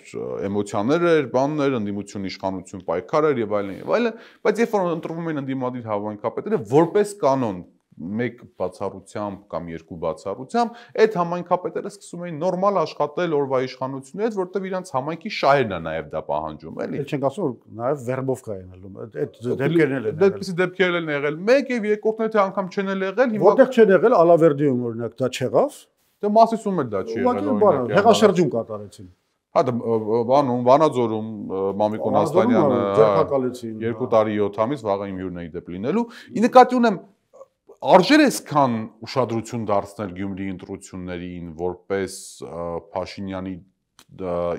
էմոցիաներ էր, բաններ, ընդդիմություն, իշխանություն, պայքար էր եւ այլն, բայց երբ որ ընտրվում են ընդդիմադիր համայնքապետերը, որպես կանոն մեկ բացառությամբ կամ երկու բացառությամբ, այդ համայնքապետերը սկսում էին նորմալ աշխատել օրվա իշխանություններից, որտեղ իրանց համայնքի շահերն է նաեւ դա պահանջում, էլի։ Էլ չենք ասում, որ նաեւ վերբով կա ելնում, այդ դեպքերն էլ են։ Այդպիսի դեպքեր են եղել, մեկ եւ երկրորդն թե անգամ չեն եղել, հիմա որտեղ չեն եղել, Ալավերդիում օրինակ դա չեղավ։ Դե Մասիսում էլ դա չի եղել օրինակ։ Հեղաշրջում կատարեցին։ Հա բանում Վանաձորում Մամիկոն Աստանյանը ձերբակալեցին 2 տարի 7 ամիս վաղը իմ հյուրն էի դեպ լինելու։ Ի նկատի ունեմ արժեր այսքան ուշադրություն դարձնել Գյումրիի ընտրություններին որպես Փաշինյանի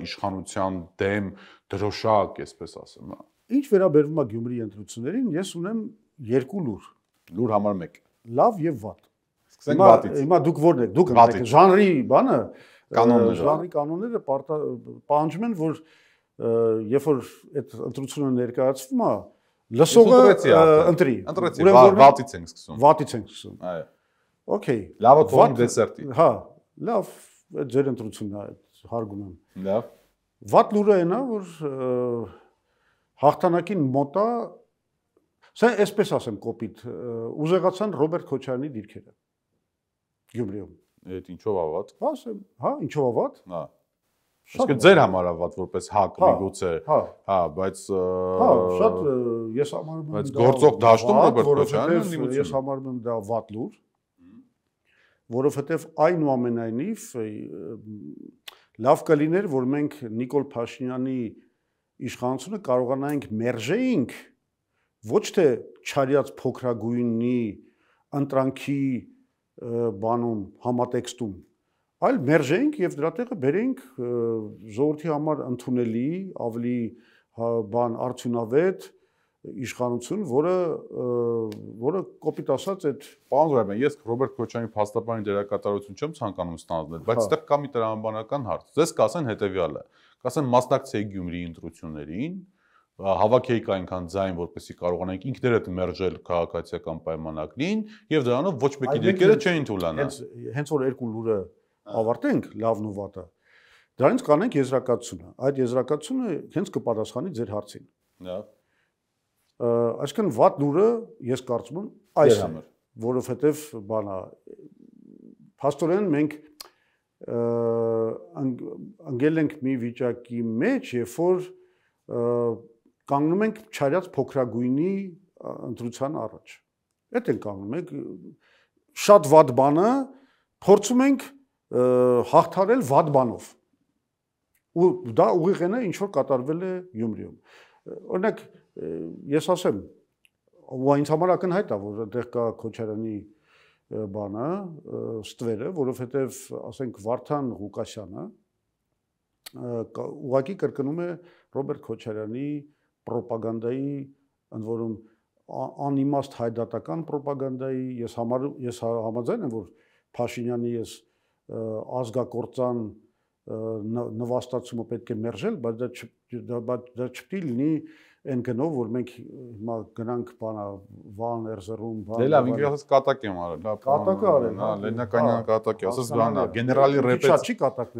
իշխանության դեմ դրոշակ, այսպես ասեմ։ Ինչ վերաբերվում է Գյումրիի ընտրություններին, ես ունեմ երկու լուր։ Լուր համար 1։ Լավ եւ վատ։ Սկսենք վատից։ Հիմա դուք որն եք, դուք եք ժանրի բանը, ժանրի կանոնները պահանջում են, որ երբ որ այդ ընտրությունը ներկայացվում է, լսողը ընտրի։ Ուրեմն վատից ենք սկսում։ Վատից ենք սկսում։ Այո։ Okay։ Լավը թողնի դեսերտի։ Հա, լավ, ձեր ընտրությունն է, հարգում եմ։ Լավ։ Վատ լուրը այն է, որ հաղթանակին մոտ է, սա այսպես ասեմ կոպիտ, ուզեղացան Ռոբերտ Քոչարյանի դիրքերը Գյումրիում։ Այդ ինչով է վատ։ Ասեմ, հա, ինչով է վատ։ Հա։ Իսկ ձեր համար է վատ որպես հակ միգուցե։ Հա, բայց հա, շատ ես համարում եմ բայց գործող դաշտում Ռոբերտ Քոչարյանը ես համարում եմ դա վատ լուր, որովհետև այնուամենայնիվ լավ կլիներ, որ մենք Նիկոլ Փաշինյանի իշխանությունը կարողանայինք մերժեինք ոչ թե չարյած փոքրագույնի ընտրանքի բանում համատեքստում, այլ մերժեինք եւ դրա տեղը բերեինք ժողովրդի համար ընդունելի, ավելի բան արդյունավետ իշխանություն, որը կոպիտ ասած այդ պարոն Զուրաբյան, ես Ռոբերտ Քոչարյանի փաստաբանի դերակատարություն չեմ ցանկանում ստանալ, բայց այդտեղ կա մի տրամաբանական հարց։ Ձեզ կասեն հետեւյալը. կասեն մասնակցեի Գյումրիի ընտրություններին, հավաքեիք այնքան ձայն, որպեսզի կարողանայինք ինքներդ մերժել քաղաքացիական պայմանագրին, եւ դրանով ոչ մեկի դիրքերը չէին թուլանա։ Հենց որ երկու լուրը ավարտենք, լավն ու վատը, դրանից կանենք եզրակացությունը։ Այդ եզրակացությունը հենց կպատասխանի ձեր հարցին։ Լավ։ Այսինքն վատ լուրը ես կարծում եմ այս է, որովհետև բանա փաստորեն մենք ընկել ենք մի վիճակի մեջ, երբ որ կանգնում ենք չարյած փոքրագույնի ընտրության առաջ։ Այդ ենք կանգնում ենք շատ վատ բանը փորձում ենք հաղթարել վատ բանով։ Ու դա ուղիղ է ինչ որ կատարվել է Գյումրիում։ Օրինակ ես ասեմ, ու ինձ համար ակնհայտ է, որ այդտեղ կա Քոչարյանի բանը, ստվերը, որովհետև ասենք Վարդան Ղուկասյանը ուղղակի կրկնում է Ռոբերտ Քոչարյանի ռոպագանդայի, ընդ որում անիմաստ հայդատական ռոպագանդայի, ես համաձայն եմ, որ Փաշինյանի ես ազգակործան նվաստացումը պետք է մերժել, բայց դա չպետք է լինի այն գնով, որ մենք հիմա գնանք բանա Վան Էրզրում, բան։ Դե լավ, ինքը ասած կատակ եմ արել, լավ։ Կատակ արել, հա, Լեննականյան կատակ է, ասած բանա,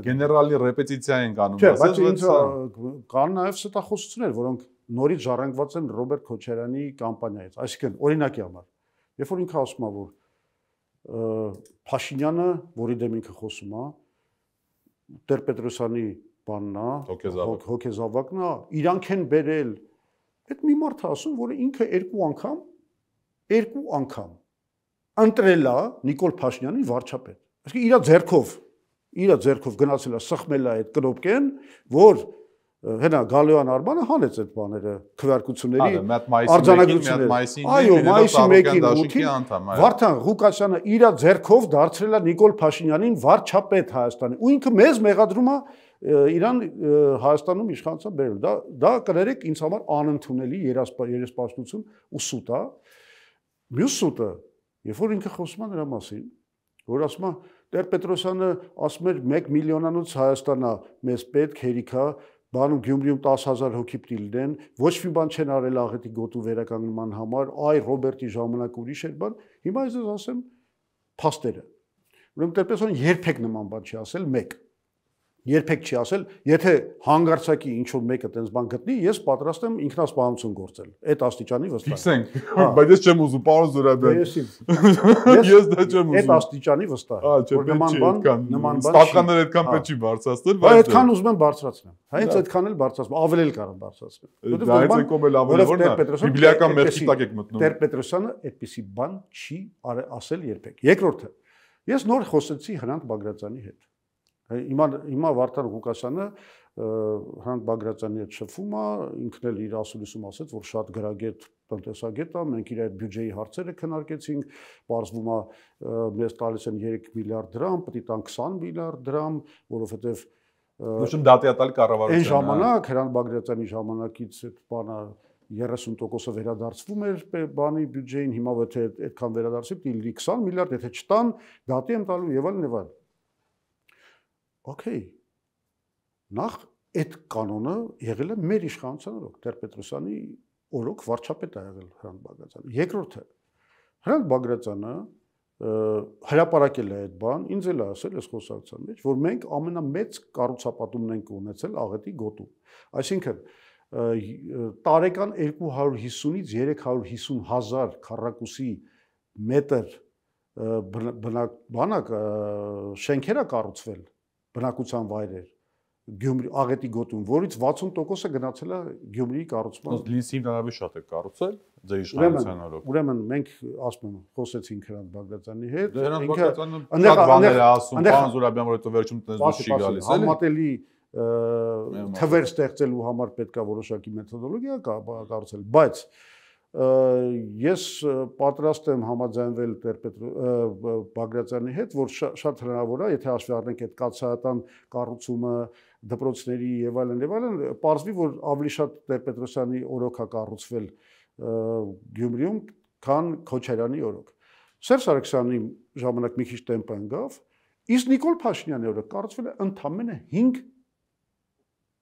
գեներալի ռեպետիցիա են կանում, ասած։ Բայց ինձ կան նաև ստախոսություններ, որոնք նորից ժառանգված են Ռոբերտ Քոչարյանի կամպանիայից, այսինքն օրինակի համար։ Երբ որ ինքը ասում է, որ Փաշինյանը, որի դեմ ինքը խոսում է, Տեր-Պետրոսյանի բանն է, հոգեզավակն է, իրանք են բերել։ Այդ մի մարդ է ասում, որ ինքը երկու անգամ ընտրել է Նիկոլ Փաշինյանին վարչապետ։ Այսինքն իր ձեռքով գնացել է սխմել է այդ կնոպկեն, որ հենա Գալոյան Արմանը հանեց այդ բաները, քվեարկությունների արձանագրությունները։ Այո, մայիսի 1-ին 8-ին Վարդան Ղուկասյանը իր ձեռքով դարձրել է Նիկոլ Փաշինյանին վարչապետ Հայաստանի։ Ու ինքը մեզ մեղադրում է իրան Հայաստանում իշխանության բերել։ Դա կներեք ինձ համար անընդունելի երեսպաշտություն ու սուտ է։ Մյուս սուտը, երբ որ ինքը խոսում է նրա մասին, որ ասում է Տեր-Պետրոսյանը ասում էր 1 միլիոնանոց Հայաստանն է մեզ պետք, հերիք է, բանում Գյումրիում 10,000 հոգի պիտի լինեն, ոչ մի բան չեն արել աղետի գոտու վերականգնման համար, այ Ռոբերտի ժամանակ ուրիշ էր բան, հիմա ես ասեմ փաստերը։ Ուրեմն Տեր-Պետրոսյանը երբեք նման բան չի ասել, երբեք չի ասել, եթե հանգարցակի ինչ-որ մեկը տենց բան գտնի, ես պատրաստ եմ ինքնասպանություն գործել։ Այդ աստիճանի վստահ։ Ֆիքսենք, բայց ես չեմ ուզում, պարոն Զորաբյան։ Ես դա չեմ ուզում։ Այդ աստիճանի վստահ։ Որ նման բան ստականներ այդքան պետք չի բարձրացնել, բայց այդքան ուզում եմ բարձրացնեմ։ Հենց այդքան էլ բարձրացնում, ավել էլ կարող բարձրացնել։ Դա այդ կողմել ավելի որն է։ Բիբլիական մեղքի տակ եք մտնում։ Տեր-Պետրոսյանը այդպիսի բան չի ասել երբեք։ Երկրորդը, ես նոր խոսեցի Հրանտ Բագրատյանի հետ։ Հիմա Վարդան Ղուկասյանը Հրանտ Բագրատյանի հետ շփվում է, ինքն էլ իր ասուլիսում ասեց, որ շատ գրագետ տնտեսագետ է, մենք իր այդ բյուջեի հարցերը քննարկեցինք, պարզվում է մեզ տալիս են 3 միլիարդ դրամ, պետք է տան 20 միլիարդ դրամ, որովհետև Նշում դատիատալի կառավարության։ Այն ժամանակ Հրանտ Բագրատյանի ժամանակից այդ բանը 30%-ը վերադարձվում էր բանի բյուջեին, հիմա եթե այդքան վերադարձի, պետք է 20 միլիարդ, եթե չտան, դատի եմ տալու եւ այլն։ Okay, նախ այդ կանոնը եղել է մեր իշխանության օրոք, Տեր-Պետրոսյանի օրոք վարչապետ է եղել Հրանտ Բագրատյանը։ Երկրորդը, Հրանտ Բագրատյանը հրապարակել է այդ բան, ինձ էլ ասել ես խոսակցության մեջ, որ մենք ամենամեծ կառուցապատումն ենք ունեցել աղետի գոտու։ Այսինքն տարեկան 250-ից 350 հազար քառակուսի մետր բնակ շենքեր է կառուցվել, բնակության վայրեր Գյումրի աղետի գոտում, որից 60%-ը գնացել է Գյումրիի կառուցման։ Լինսին դարավի շատ է կառուցել ձեր իշխանության օրոք։ Ուրեմն մենք ասում եմ, խոսեցինք Հրանտ Բագրատյանի հետ, ինքը շատ բաներ է ասում, պարոն Զուրաբյան, որ հետո վերջում տես չի գալիս, էլի։ Համատելի թվեր ստեղծելու համար պետք է որոշակի մեթոդոլոգիա կառուցել, բայց ես պատրաստ եմ համաձայնվել Բագրատյանի հետ, որ շատ հնարավոր է, եթե հաշվի առնենք այդ կաթսայական կառուցումը, դպրոցների եւ այլն, պարզվի, որ ավելի շատ Տեր-Պետրոսյանի օրոք է կառուցվել Գյումրիում, քան Քոչարյանի օրոք։ Սերժ Սարգսյանի ժամանակ մի քիչ տեմպը ընկավ, իսկ Նիկոլ Փաշինյանի օրոք կառուցվել է ընդամենը 5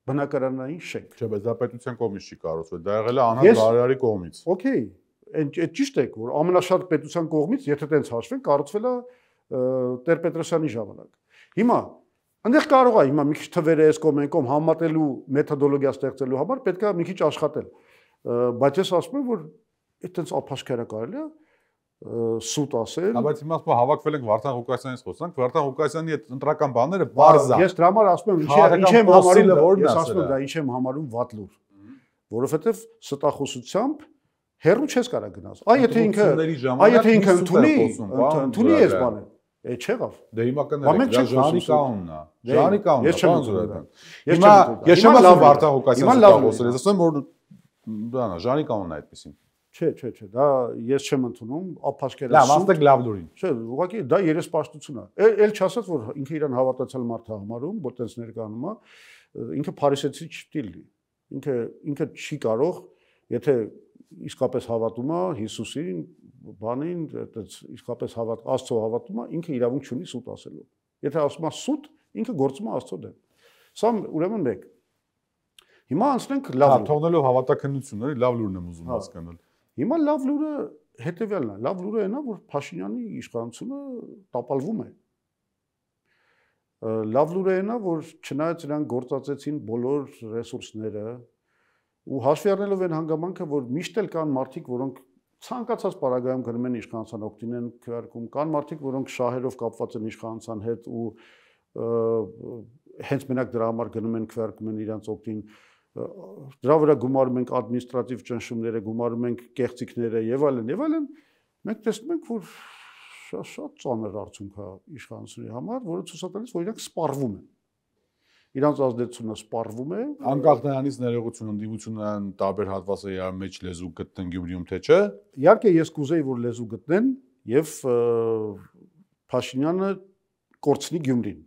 բնակարանային շենք։ Չէ, բայց դա պետության կողմից չի կառուցվել, դա եղել է Անհատ Վարդանի կողմից։ Okay, այդ ճիշտ է, որ ամենաշատ պետության կողմից, եթե տենց հաշվենք, կառուցվել է Տեր-Պետրոսյանի ժամանակ։ Հիմա այնտեղ կարող է հիմա մի քիչ թվերը այս կողմ այն կողմ համատելու մեթոդոլոգիա ստեղծելու համար պետք է մի քիչ աշխատել։ Բայց ես ասում եմ, որ այդտենց ափաշկարա կարելի է սուտ ասել։ Բայց հիմա ասում հավաքվել ենք Վարդան Ղուկասյանից խոսանք, Վարդան Ղուկասյանի այդ ընտրական բաները բարձ է։ Ես դրա համար ասում եմ, ինչ եմ համարում, ես ասում եմ, դա ինչ եմ համարում վատ լուր, որովհետև ստախոսությամբ հերու չես կարող գնաս։ Եթե ինքը ընդունի ես բանը, է չեղավ։ Դե հիմա կներեք, դա Ժանի կանոնն է։ Ժանի կանոնն է, պարոն Զուրաբյան։ Հիմա ես չեմ ասում Վարդան Ղուկասյանը ստախոսել, ես ասում եմ, որ բանա Ժանի կանոնն է այդպեսին։ Չէ, դա ես չեմ ընդունում, ափաշկերը։ Լավ, աստեղ լավ լուրին։ Չէ, ուղղակի դա երեսպաշտություն է։ Էլ չասած, որ ինքը իրան հավատացյալ մարդ է համարում, որ տենց ներկայանում է, ինքը փարիսեցի չպիտի լինի։ Ինքը չի կարող, եթե իսկապես հավատում է Հիսուսին, բանին, այդպես իսկապես Աստծո հավատում է, ինքը իրավունք չունի սուտ ասելու։ Եթե ասում է սուտ, ինքը գործում է Աստծո դեմ։ Սա ուրեմն մեկ։ Հիմա անցնենք լավ լուր։ Թողնելով հավատականությունները, լավ լուրն եմ ուզում հասկանալ։ Հիմա լավ լուրը հետևյալն է, լավ լուրը այն է, որ Փաշինյանի իշխանությունը տապալվում է։ Լավ լուրը այն է, որ չնայած նրանք գործածեցին բոլոր ռեսուրսները ու հաշվի առնելով այն հանգամանքը, որ միշտ էլ կան մարդիկ, որոնք ցանկացած պարագայում գնում են իշխանության օգտին են քվեարկում, կան մարդիկ, որոնք շահերով կապված են իշխանության հետ ու հենց մենակ դրա համար գնում են քվեարկում են իրենց օգտին, դրա վրա գումարում ենք ադմինիստրատիվ ճնշումները, գումարում ենք կեղծիքները եւ այլն, մենք տեսնում ենք, որ շատ ծանր արդյունք է իշխանությունների համար, որը ցույց է տալիս, որ իրանք սպառվում են։ Իրանց ազդեցությունը սպառվում է։ Անկախ նրանից ներողություն ընդդիմությունն տարբեր հատվածը իրար մեջ լեզու գտնեն Գյումրիում, թե չէ։ Իհարկե ես կուզեի, որ լեզու գտնեն եւ Փաշինյանը կորցնի Գյումրին։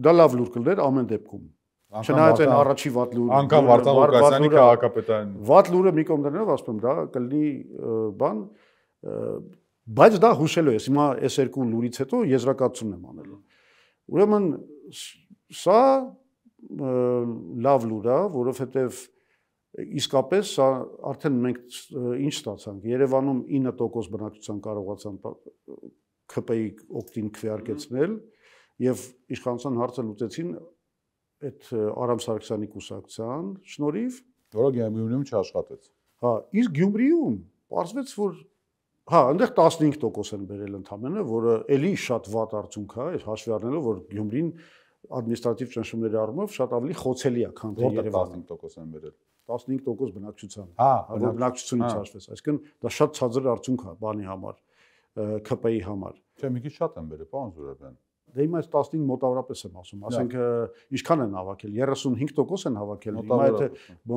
Դա լավ լուր կլներ ամեն դեպքում։ Չնայած այն առաջի վատ լուրը, անկամ Վարդան Ղուկասյանի քաղաքապետարան։ Վատ լուրը մի կողմ դնելով ասում եմ, դա կլինի բան, բայց դա հուշելու ես։ Հիմա այս երկու լուրից հետո եզրակացություն եմ անելու։ Ուրեմն սա լավ լուր է, որովհետև իսկապես սա արդեն մենք ինչ ստացանք։ Երևանում 9% բնակչության կարողացան ՔՊ-ի օգտին քվեարկեցնել եւ իշխանության հարցը լուծեցին այդ Արամ Սարգսյանի կուսակցության շնորհիվ, որը Գյումրիում չաշխատեց։ Հա, իսկ Գյումրիում պարզվեց, որ այնտեղ 15% են բերել ընդամենը, որը էլի շատ վատ արդյունք է, հաշվի առնելով, որ Գյումրին ադմինիստրատիվ ճնշումների առումով շատ ավելի խոցելի է, քան թե Երևանը։ 15% են բերել։ 15% բնակչության։ Որ բնակչությունից հաշվեց, այսինքն դա շատ ցածր արդյունք է բանի համար, ՔՊ-ի համար։ Չէ, մի քիչ շատ են բերել, պարոն Զուրաբյան։ Դե հիմա այս 15 մոտավորապես եմ ասում, ասենք ինչքան են հավաքել, 35% են հավաքել, հիմա եթե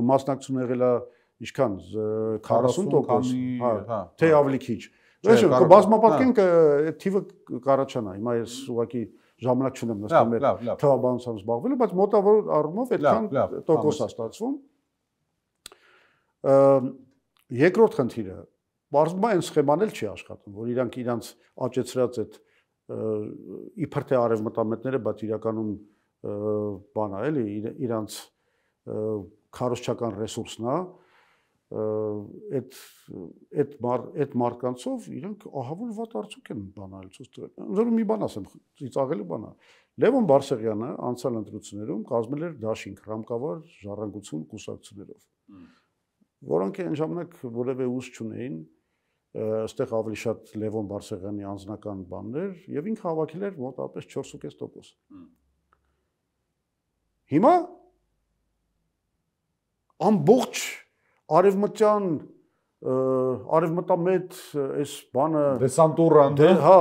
մասնակցություն եղել է ինչքան 40%, հա, թե ավելի քիչ։ Վերջը կբազմապատկենք այդ թիվը կառաջանա, հիմա ես ուղղակի ժամանակ չունեմ նստեմ այդ թվաբանությամբ զբաղվելու, բայց մոտավոր առումով այդքան տոկոս է ստացվում։ Երկրորդ խնդիրը, բարձրացումը այն սխեման էլ չի աշխատում, որ իրանք իրանց աճեցրած այդ իբր թե արևմտամետները, բայց իրականում բան է, էլի իրանց քարոզչական ռեսուրսն է, այդ մարդկանցով իրանք ահավոր վատ արդյունք են բանալ ցույց տվել։ Ուրեմն մի բան ասեմ, ծիծաղելի բան է։ Լևոն Բարսեղյանը անցյալ ընտրություններում կազմել էր դաշինք, ռամկավար ժառանգություն կուսակցություններով, որոնք այն ժամանակ որևէ ուժ չունեին, այստեղ ավելի շատ Լևոն Բարսեղյանի անձնական բաններ եւ ինքը հավաքել էր մոտավորապես 4.5%։ Հիմա ամբողջ արևմտամետ այս բանը դեսանտուրան, հա,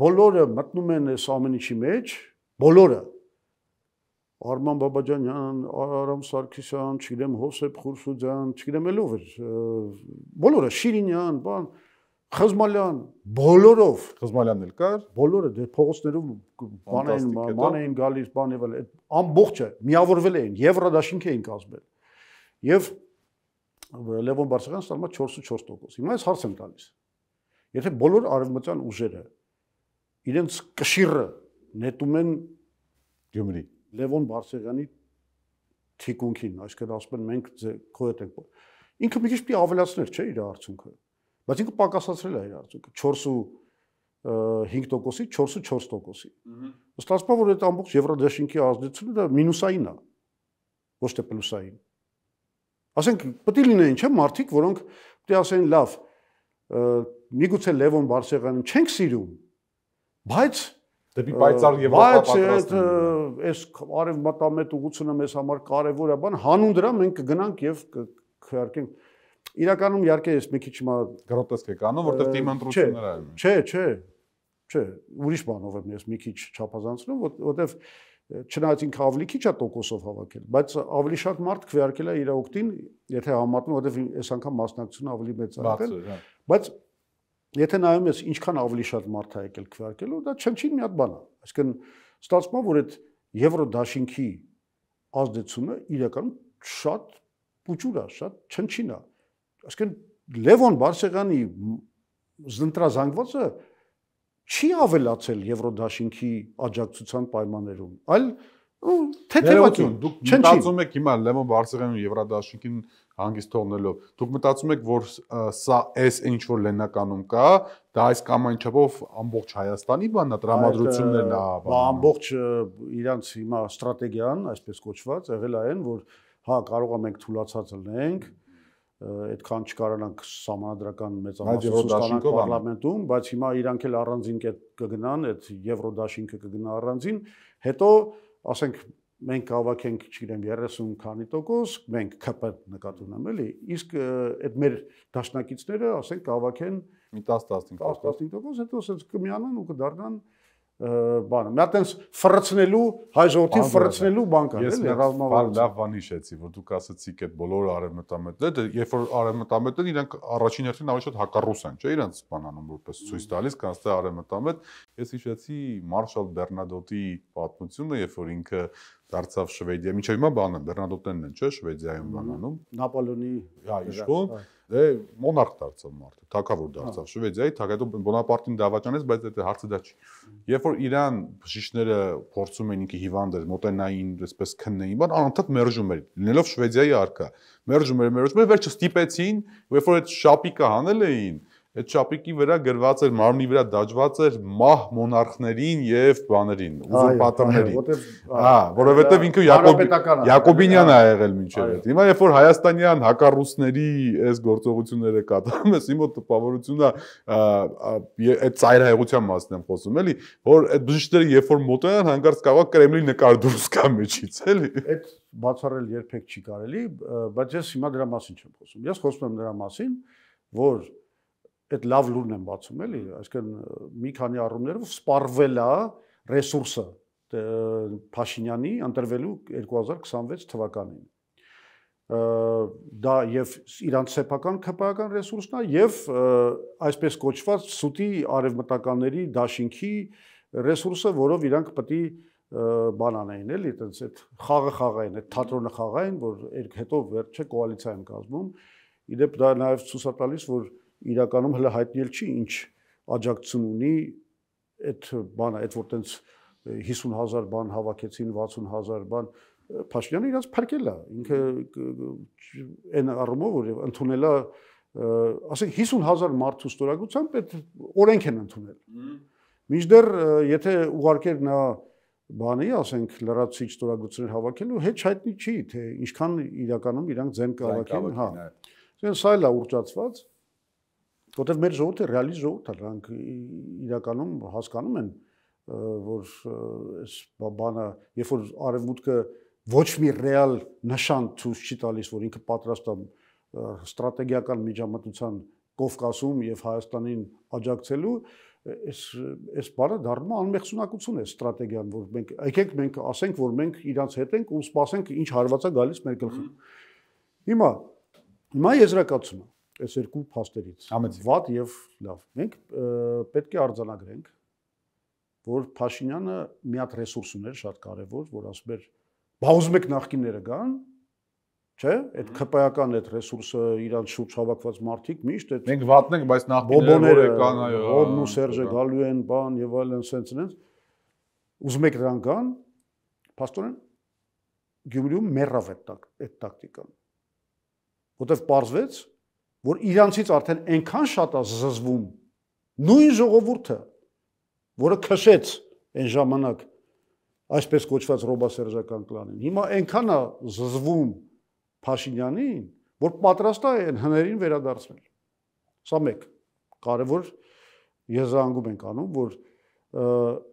բոլորը մտնում են այս ամեն ինչի մեջ, բոլորը Արման Բաբաջանյան, Արամ Սարգսյան, չգիտեմ Հովսեփ Խուրշուդյան, չգիտեմ ելով էր, բոլորը Շիրինյան, բան, Խզմալյան, բոլորով, Խզմալյանն էլ կար, բոլորը դե փողոցներում բան էին գալիս, բան եւ այլ, ամբողջը միավորվել էին, Եվրոդաշինք էին կազմել։ Եվ Լևոն Բարսեղյանը ստանում է 4.4%։ Հիմա ես հարց եմ տալիս։ Եթե բոլոր արևմտյան ուժերը իրենց կշիռը նետում են Գյումրի Լևոն Բարսեղյանի թիկունքին, այսինքն ասում են մենք քո հետ ենք։ Ինքը մի քիչ պիտի ավելացներ, չէ, իր արդյունքը։ Բայց ինքը պակասացրել է իր արդյունքը 4.5%-ից 4.4%-ի։ Ստացվում է, որ այդ ամբողջ Եվրոդաշինքի ազդեցությունը դա մինուսային է, ոչ թե պլյուսային։ Ասենք պետք է լինեին, չէ՞, մարդիկ, որոնք պետք է ասեն, լավ, միգուցե Լևոն Բարսեղյանին չենք սիրում, բայց դեպի պայծառ Եվրոպա պատրաստ ենք։ Այս արևմտամետ ուղղությունը մեզ համար կարևոր է, բան, հանուն դրա մենք կգնանք եւ քվեարկենք։ Իրականում իհարկե ես մի քիչ հիմա գրոտեսկ եք անում, որտեղ թիմ ընտրություններ են։ Չէ, ուրիշ բանով եմ ես մի քիչ չափազանցնում, որտեվ չնայած ինքը ավելի քիչ է տոկոսով հավաքել, բայց ավելի շատ մարդ քվեարկել է իր օգտին, եթե համատնում, որտեվ այս անգամ մասնակցությունը ավելի մեծ է եղել, բայց եթե նայում ես ինչքան ավելի շատ մարդ է եկել քվեարկելու, դա չնչին մի հատ բան է։ Այսինքն ստացվում է, որ այդ Եվրոդաշինքի ազդեցությունը իրականում շատ փուճուր է, շատ չնչին է։ Այսինքն Լևոն Բարսեղյանի զընտրազանգվածը չի ավելացել Եվրոդաշինքի աջակցության պայմաններում, այլ թեթևություն, դուք մտածում եք հիմա Լևոն Բարսեղյանն ու Եվրադաշինքին հանգիստ թողնելով, դուք մտածում եք, որ սա այս ինչ որ Լեննականում կա, դա այս կամ այն չափով ամբողջ Հայաստանի բանն է, տրամադրություններն է, ամբողջ իրանց հիմա ստրատեգիան, այսպես կոչված, եղել է այն, որ հա կարող է մենք թուլացած լինենք, այդքան չկարանանք սահմանադրական մեծամասնություն ստանանք պարլամենտում, բայց հիմա իրանք էլ առանձին կգնան, այդ Եվրոդաշինքը կգնա առանձին, հետո ասենք մենք հավաքենք, չգիտեմ, 30 քանի տոկոս, մենք ԿՊ նկատի ունեմ, էլի, իսկ այդ մեր դաշնակիցները, ասենք, հավաքեն 10-15%, հետո ասենց կմիանան ու կդառնան բանը։ Մի հատ այնս ֆռցնելու, հայ ժողովրդին ֆռցնելու բան կա, էլի, ռազմավարություն։ Լավ բան հիշեցի, որ դուք ասացիք այդ բոլոր արևմտամետները, երբ որ արևմտամետները իրանք առաջին հերթին ավելի շատ հակառուս են, չէ՞, իրանք բանանում որպես ցույց տալիս, կանց թե արևմտամետ։ Ես հիշեցի Մարշալ Բեռնադոտի պատմությունը, երբ որ ինքը դարձավ Շվեդիա, մինչև հիմա բանը Բեռնադոտներն են, չէ՞, Շվեդիայում բանանում։ Նապոլեոնի իշխուն, մոնարխ դարձավ մարդը, թագավոր դարձավ Շվեդիայի, հետո Բոնապարտին դավաճանեց, բայց դա հարցը դա չի։ Երբ որ Իրան բժիշկները փորձում էին ինքը հիվանդ էր, մոտենային, այսպես քննեին, բան անընդհատ մերժում էր, լինելով Շվեդիայի արքա։ Մերժում էր, վերջը ստիպեցին, երբ որ այդ շապիկը հանել էին, այդ շապիկի վրա գրված էր, մարմնի վրա դաջված էր մահ մոնարխներին եւ բաներին, ուզուրպատորներին։ Հա, որովհետեւ ինքը Յակոբինյան է եղել մինչեւ այդ։ Հիմա երբ որ հայաստանյան հակառուսների այս գործողությունները կատարում ես, իմ տպավորությունն է այդ ծայրահեղության մասն եմ խոսում, էլի, որ այդ բժիշկները երբ որ մոտենան հանկարծ կարող Կրեմլի նկար դուրս գա մեջից, էլի։ Այդ բացառել երբեք չի կարելի, բայց ես հիմա դրա մասին չեմ խոսում։ Ես խոսում եմ դրա մասին, որ այդ լավ լուրն եմ բացում, էլի, այսինքն մի քանի առումներով սպառվել է ռեսուրսը Փաշինյանի ընտրվելու 2026 թվականին։ Դա եւ իրանց սեփական ԿՊ-ական ռեսուրսն է եւ այսպես կոչված սուտի արևմտականների դաշինքի ռեսուրսը, որով իրանք պետք է բան անեն, էլի, այտենց այդ խաղը խաղային, այդ թատրոնը խաղային, որ հետո վերջը կոալիցիա են կազմում։ Իդեպ դա նաեւ ցույց է տալիս, որ իրականում հələ հայտնել չի ինչ աջակցություն ունի այդ բանը, այդ որ տենց 50,000 բան հավաքեցին, 60,000 բան Փաշինյանը իրաց փրկել է, ինքը այն առումով որ ընդունել է, ասենք 50,000 մարդու ստորագրությամբ այդ օրենք են ընդունել։ Մինչդեռ եթե ուղարկեր նա բանի, ասենք լրացուցիչ ստորագրություններ հավաքելու, հետ հայտնի չի, թե ինչքան իրականում իրանք ձեն կհավաքեն, հա։ Սա էլ է ուռճացված, որտեղ մեր ժողովուրդը ռեալիստ ժողովուրդ է, նրանք իրականում հասկանում են, որ այս բանը, երբ որ արևմուտքը ոչ մի ռեալ նշան ցույց չի տալիս, որ ինքը պատրաստ է ստրատեգիական միջամտության Կովկասում եւ Հայաստանին աջակցելու, այս բանը դառնում է անմեղսունակություն է ստրատեգիան, որ մենք եկեք մենք ասենք, որ մենք իրանց հետ ենք ու սպասենք ինչ հարվածա գալիս մեր գլխին։ Հիմա եզրակացումը այս երկու փաստերից վատ եւ լավ։ Մենք պետք է արձանագրենք, որ Փաշինյանը մի հատ ռեսուրս ուներ շատ կարեւոր, որ ասում էր, բա ուզում եք նախկինները գան, չէ՞, այդ ԿՊ-ական այդ ռեսուրսը իրանց շուրջ հավաքված մարդիկ միշտ այդ մենք վատն ենք, բայց նախկինները կան, այո, Բոբոն ու Սերժը գալու են, բան եւ այլն, սենց ուզում եք դրան գան, փաստորեն Գյումրիում մեռավ այդ տակտիկան։ Որտեւ պարզվեց, որ իրանցից արդեն այնքան շատ է զզվում նույն ժողովուրդը, որը քշեց այն ժամանակ այսպես կոչված ռոբասերժական կլանին։ Հիմա այնքան է զզվում Փաշինյանին, որ պատրաստ է այն հներին վերադարձնել։ Սա մեկ կարևոր եզրահանգում ենք անում, որ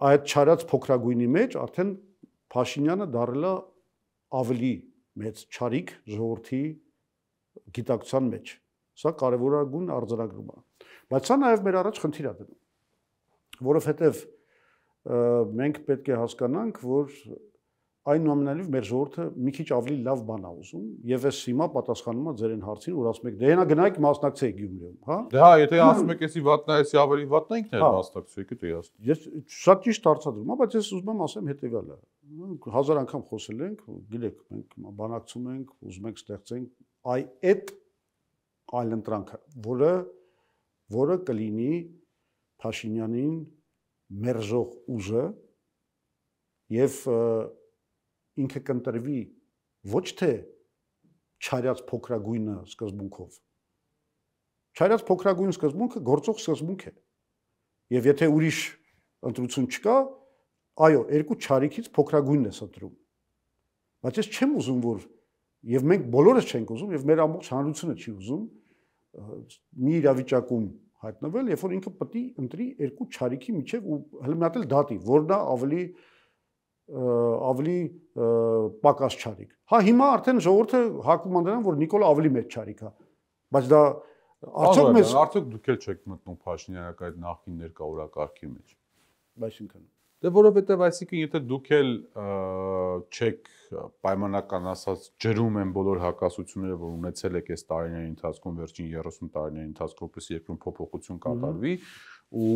այդ չարած փոքրագույնի մեջ արդեն Փաշինյանը դառել է ավելի մեծ չարիք ժողովրդի գիտակցության մեջ։ Սա կարևորագույն արձանագրում է։ Բայց սա նաև մեր առաջ խնդիր է դնում, որովհետև մենք պետք է հասկանանք, որ այնուամենայնիվ մեր ժողովուրդը մի քիչ ավելի լավ բան է ուզում, եւ այս հիմա պատասխանում է ձեր այն հարցին, որ ասում եք, դե հենա գնայք մասնակցեք Գյումրիում, հա։ Դե հա, եթե ասում եք, էսի վատնա, էսի ավելի վատնա ինքն է մասնակցեք, դա ասում։ Ես շատ ճիշտ հարցադրում եմ, բայց ես ուզում եմ ասեմ հետեւյալը։ 1000 անգամ խոսել ենք, գիտեք, մենք բանակցում ենք, ուզում ենք ստեղծենք այդ այլընտրանքը, որը կլինի Փաշինյանին մերժող ուժը եւ ինքը կընտրվի ոչ թե չարյաց փոքրագույնը սկզբունքով։ Չարյաց փոքրագույն սկզբունքը գործող սկզբունք է։ Եվ եթե ուրիշ ընտրություն չկա, այո, երկու չարիքից փոքրագույնն է ընտրում։ Բայց ես չեմ ուզում, որ եւ մենք բոլորս չենք ուզում եւ մեր ամբողջ հանրությունը չի ուզում մի իրավիճակում հայտնվել, երբ որ ինքը պետք է ընտրի երկու չարիքի միջև ու հələ մի հատ էլ դատի, որն է ավելի պակաս չարիք։ Հա հիմա արդեն ժողովուրդը հակում են դրան, որ Նիկոլը ավելի մեծ չարիք է։ Բայց դա արդյոք դուք էլ չեք մտնում Փաշինյանական այդ նախկին ներկայորակարգի մեջ։ Այսինքն Դե որովհետև այսինքն եթե դուք էլ չեք պայմանական ասած ջրում են բոլոր հակասությունները, որ ունեցել եք այս տարիների ընթացքում, վերջին 30 տարիների ընթացքում, որպեսզի երկրում փոփոխություն կատարվի ու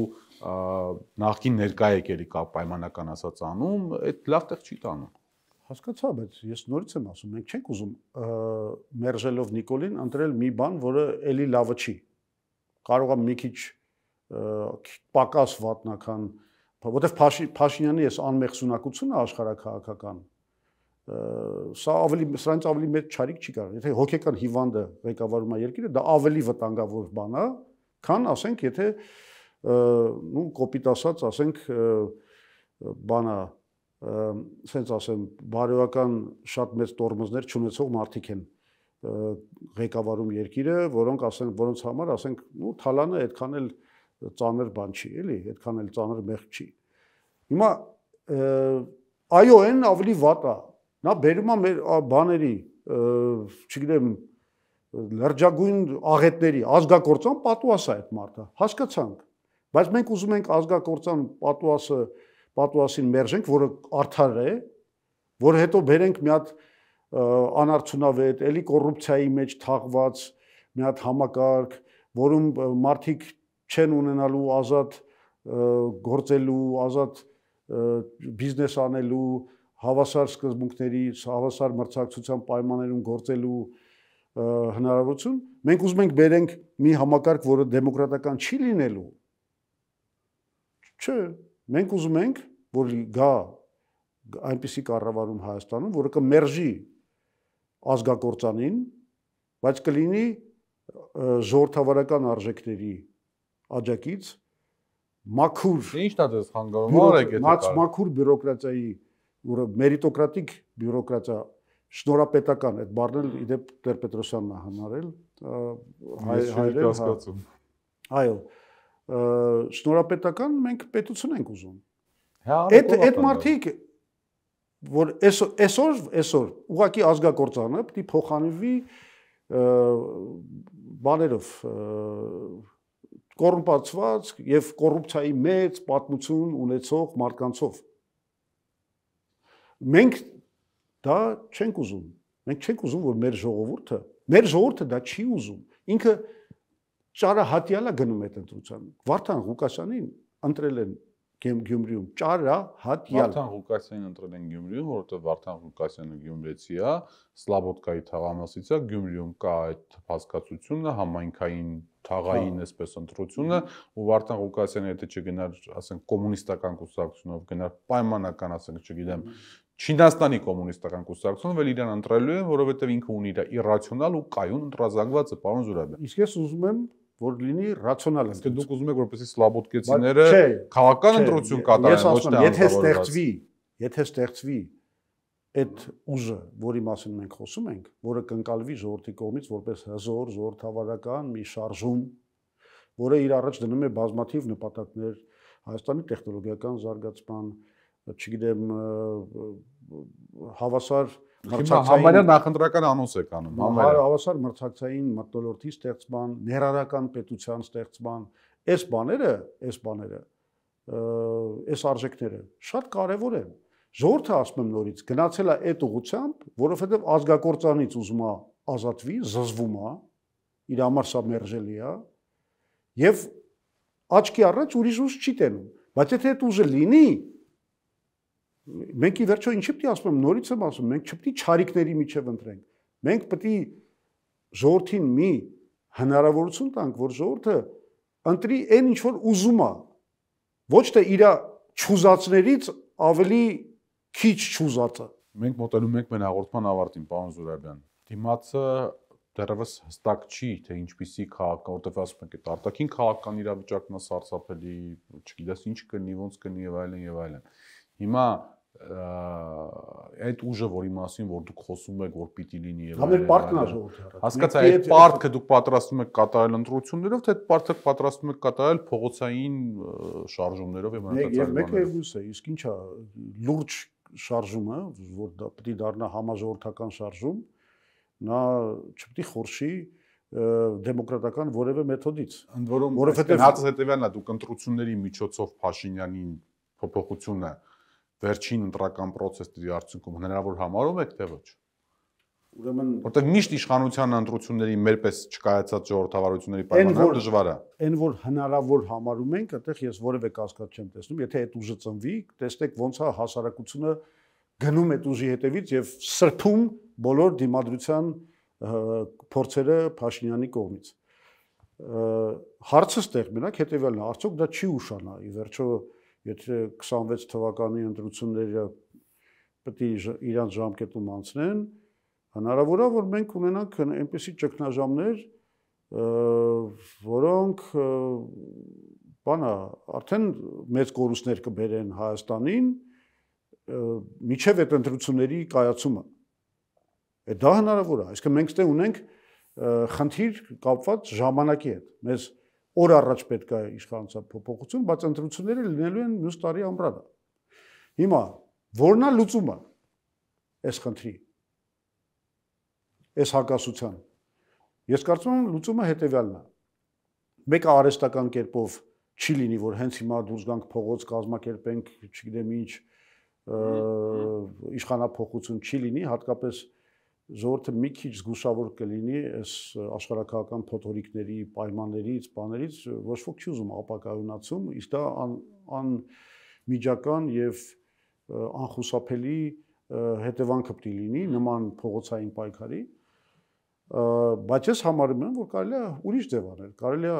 նախկին ներկա եք էլի կա պայմանական ասած անում, այդ լավ տեղ չի տանում։ Հասկացա, բայց ես նորից եմ ասում, մենք չենք ուզում մերժելով Նիկոլին ընտրել մի բան, որը էլի լավը չի։ Կարող է մի քիչ պակաս վատնական, որովհետև Փաշինյանի այս անմեղսունակությունը աշխարհաքաղաքական սրանից ավելի մեծ չարիք չի կարող։ Եթե հոգեկան հիվանդը ղեկավարում է երկիրը, դա ավելի վտանգավոր բան է, քան ասենք, եթե կոպիտ ասած, ասենք բանա, ասենց ասեմ, բարոյական շատ մեծ տորմոզներ չունեցող մարդիկ են ղեկավարում երկիրը, որոնք ասենք, որոնց համար ասենք, թալանը այդքան էլ ծանր բան չի, էլի, այդքան էլ ծանր մեղք չի։ Հիմա այո, այն ավելի վատ է։ Նա բերում է մեր բաների, չգիտեմ, լրջագույն աղետների, ազգակործան պատուաս է այդ մարդը։ Հասկացանք։ Բայց մենք ուզում ենք ազգակործան պատուասին մերժենք, որը արդար է, որը հետո բերենք մի հատ անարդյունավետ, էլի կոռուպցիայի մեջ թաղված մի հատ համակարգ, որում մարդիկ չեն ունենալու ազատ գործելու, ազատ բիզնես անելու, հավասար սկզբունքներից, հավասար մրցակցության պայմաններում գործելու հնարավորություն, մենք ուզում ենք բերենք մի համակարգ, որը դեմոկրատական չի լինելու։ Չէ, մենք ուզում ենք, որ գա այնպիսի կառավարում Հայաստանում, որը կմերժի ազգակործանին, բայց կլինի ժողովրդավարական արժեքների աջակից մաքուր Ինչն է դες խանգարում արեք եթե մաքուր բյուրոկրատիայի մերիտոկրատիկ բյուրոկրատիա շնորհապետական այդ բառն էլ իդեպ Տեր-Պետրոսյանն է հանարել հայերեն այո շնորհապետական մենք պետություն ենք ուզում հա այդ մարդիկ որ այսօր ուղղակի ազգակործանը պետք է փոխանցվի բաներով կոռումպացված եւ կոռուպցիայի մեծ պատմություն ունեցող մարդկանցով մենք դա չենք ուզում մենք չենք ուզում որ մեր ժողովուրդը դա չի ուզում ինքը ճարահատյալա գնում է ընտրության Վարդան Ղուկասյանին ընտրել են Գյումրիում ճարահատյալ Վարդան Ղուկասյանին ընտրել են Գյումրիում որովհետեւ Վարդան Ղուկասյանը գյումրեցի է Սլաբոդկայի թաղամասից է Գյումրիում կա այդ հասկացությունը համայնքային թաղային այսպես ընտրությունը ու Վարդան Ղուկասյանը եթե չգնար ասենք կոմունիստական կուսակցությունով գնար պայմանական ասենք չգիտեմ Չինաստանի կոմունիստական կուսակցությունը վել իրան ընտրելու են որովհետեւ ինքը ունի իր իրացիոնալ ու կայուն ընտրազանգված է պարոն Զուրաբյան Իսկ ես ուզում եմ որ լինի ռացիոնալ Իսկ դուք ուզում եք որպեսզի սլաբոդկեցիները քաղաքական ընտրություն կատարեն ոչ թե եթե ստեղծվի այդ ուժը, որի մասին մենք խոսում ենք, որը կընկալվի ժողովրդի կողմից որպես հզոր, ժողովրդավարական մի շարժում, որը իր առաջ դնում է բազմաթիվ նպատակներ Հայաստանի տեխնոլոգիական զարգացման, չգիտեմ, հավասար համարյա նախընտրական անոնս եք անում, հավասար մրցակցային մթնոլորտի ստեղծման, ներառական պետության ստեղծման, այս բաները, այս արժեքները շատ կարևոր են։ Ժողովուրդը ասում եմ նորից գնացել է այդ ուղղությամբ, որովհետև ազգակործանից ուզում է ազատվի, զզվում է, իր համար սա մերժելի է, եւ աչքի առաջ ուրիշ ուժ չի տենում։ Բայց եթե այդ ուժը լինի, մենք ի վերջո ինչի՞ պետք է ասում եմ, նորից եմ ասում, մենք չպետք է չարիքների միջև ընտրենք։ Մենք պետք է ժողովրդին մի հնարավորություն տանք, որ ժողովուրդը ընտրի այն ինչ որ ուզում է, ոչ թե իր չուզածներից ավելի քիչ չուզածը։ Մենք մոտենում ենք մեր հաղորդման ավարտին, պարոն Զուրաբյան։ Դիմացը դեռևս հստակ չի, թե ինչպիսի քաղաքական, որտեղ ասում ենք, այդ արտաքին քաղաքական իրավիճակն է սարսափելի, չգիտես ինչ կնի, ոնց կնի եւ այլն եւ այլն։ Հիմա այդ ուժը, որի մասին որ դուք խոսում եք, որ պիտի լինի եւ այլն։ Պարտքն է ժողովրդի։ Հասկացա, այդ պարտքը դուք պատրաստում եք կատարել ընտրություններով, թե այդ պարտքը պատրաստում եք կատարել փողոցային շարժումներով եւ մնացած։ Եվ մեկը եւս է, իսկ ինչա լուրջ շարժումը, որ դա պետք է դառնա համաժողովրդական շարժում, նա չպետք է խորշի դեմոկրատական որևէ մեթոդից։ Ընդ որում, որովհետեւ հացը հետեւյալն է, դուք ընտրությունների միջոցով Փաշինյանին փոփոխությունը վերջին ընտրական process-ի արդյունքում հնարավոր համարում եք, թե ոչ։ Ուրեմն, որտեղ միշտ իշխանության ընտրությունների մեր պես չկայացած ժողովրդավարությունների պայմաններով դժվար է։ Այն որ հնարավոր համարում ենք, այդտեղ ես որևէ կասկած չեմ տեսնում, եթե այդ ուժը ծնվի, տեսեք ոնց է հասարակությունը գնում այդ ուժի հետևից եւ սրբում բոլոր դիմադրության փորձերը Փաշինյանի կողմից։ Հարցը ստեղ մենակ հետեւյալն է, արդյոք դա չի ուշանա, ի վերջո եթե 26 թվականի ընտրությունները պետք է իրանց ժամկետում անցնեն, հնարավոր է որ մենք ունենանք այնպիսի ճգնաժամեր, որոնք բանա արդեն մեծ կորուստներ կբերեն Հայաստանին միջև այդ ընտրությունների կայացումը։ Դա հնարավոր է, այսինքն մենք ստե ունենք խնդիր կապված ժամանակի հետ։ Մեզ օր առաջ պետք է իշխանության փոփոխություն, բայց ընտրությունները լինելու են մյուս տարի ամռանը։ Հիմա որն է լուծումը այս խնդրի, այս հակասության։ Ես կարծում եմ լուծումը հետևյալն է։ Մեկը արհեստական կերպով չի լինի, որ հենց հիմա դուրս գանք փողոց կազմակերպենք, չգիտեմ ինչ, իշխանափոխություն չի լինի, հատկապես ժողովուրդը մի քիչ զգուշավոր կլինի այս աշխարհակահական փոթորիկների պայմաններից, բաներից, ոչ ոք չի ուզում ապակայունացում, իսկ դա անմիջական եւ անխուսափելի հետևանքը պետք է լինի նման փողոցային պայքարի, բայց ես համարում եմ, որ կարելի է ուրիշ ձև անել, կարելի է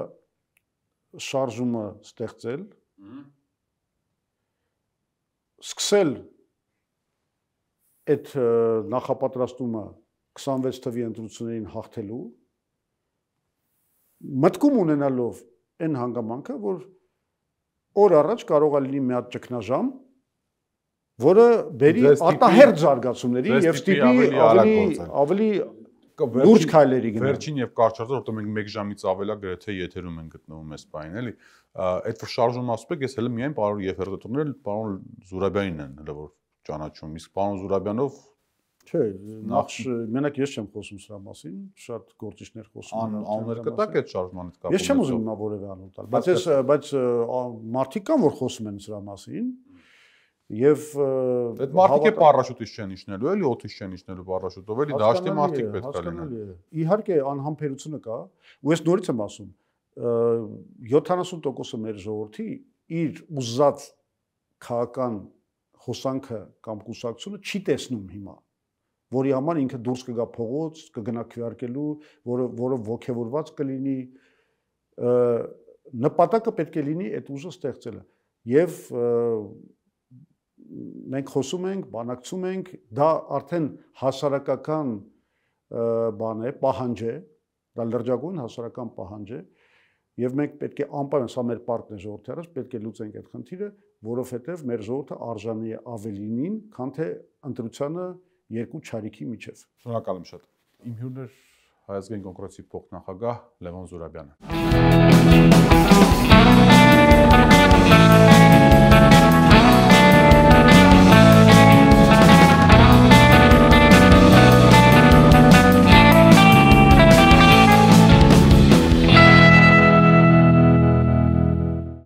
շարժումը ստեղծել, սկսել այդ նախապատրաստումը 26 թվականի ընտրություններին հաղթելու, մտքում ունենալով այն հանգամանքը, որ օր առաջ կարող է լինի մի հատ ճգնաժամ, որը բերի արտահերթ զարգացումների եւ ստիպի ավելի լուրջ քայլերի գնալ։ Վերջին եւ կարճատև, որտեղ մենք 1 ժամից ավել է գրեթե եթերում ենք գտնվում այս բանին, էլի։ Այդ որ շարժումը ասում եք, ես հələ միայն պարոն Եփերտոնն պարոն Զուրաբյանին են հələ որ ճանաչում, իսկ պարոն Զուրաբյանով չէ, նախ մենակ ես չեմ խոսում սրա մասին, շատ գործիչներ խոսում են։ Անուններ կտակ այդ շարժմանից կապ։ Ես չեմ ուզում հիմա որևէ անուն տալ, բայց մարդիկ կան, որ խոսում են սրա մասին։ Եվ այդ մարդիկ է պարաշուտից չեն իջնելու, էլի օթից չեն իջնելու պարաշուտով, էլի դաշտի մարդիկ պետք է լինեն։ Իհարկե անհամբերությունը կա, ու ես նորից եմ ասում, 70%-ը մեր ժողովրդի իր ուզած քաղաքական հոսանքը կամ կուսակցությունը չի տեսնում հիմա, որի համար ինքը դուրս կգա փողոց, կգնա քվեարկելու, որը ոգևորված կլինի, նպատակը պետք է լինի այդ ուժը ստեղծելը։ Եվ մենք խոսում ենք, բանակցում ենք, դա արդեն հասարակական բան է, պահանջ է, դա լրջագույն հասարակական պահանջ է, եւ մենք պետք է անպայման, սա մեր պարտքն է ժողովրդի առաջ, պետք է լուծենք այդ խնդիրը, որովհետեւ մեր ժողովուրդը արժանի է ավելինին, քան թե ընտրությանը երկու չարիքի միջև։ Շնորհակալ եմ շատ։ Իմ հյուրն էր Հայ ազգային կոնգրեսի փոխնախագահ Լևոն Զուրաբյանը։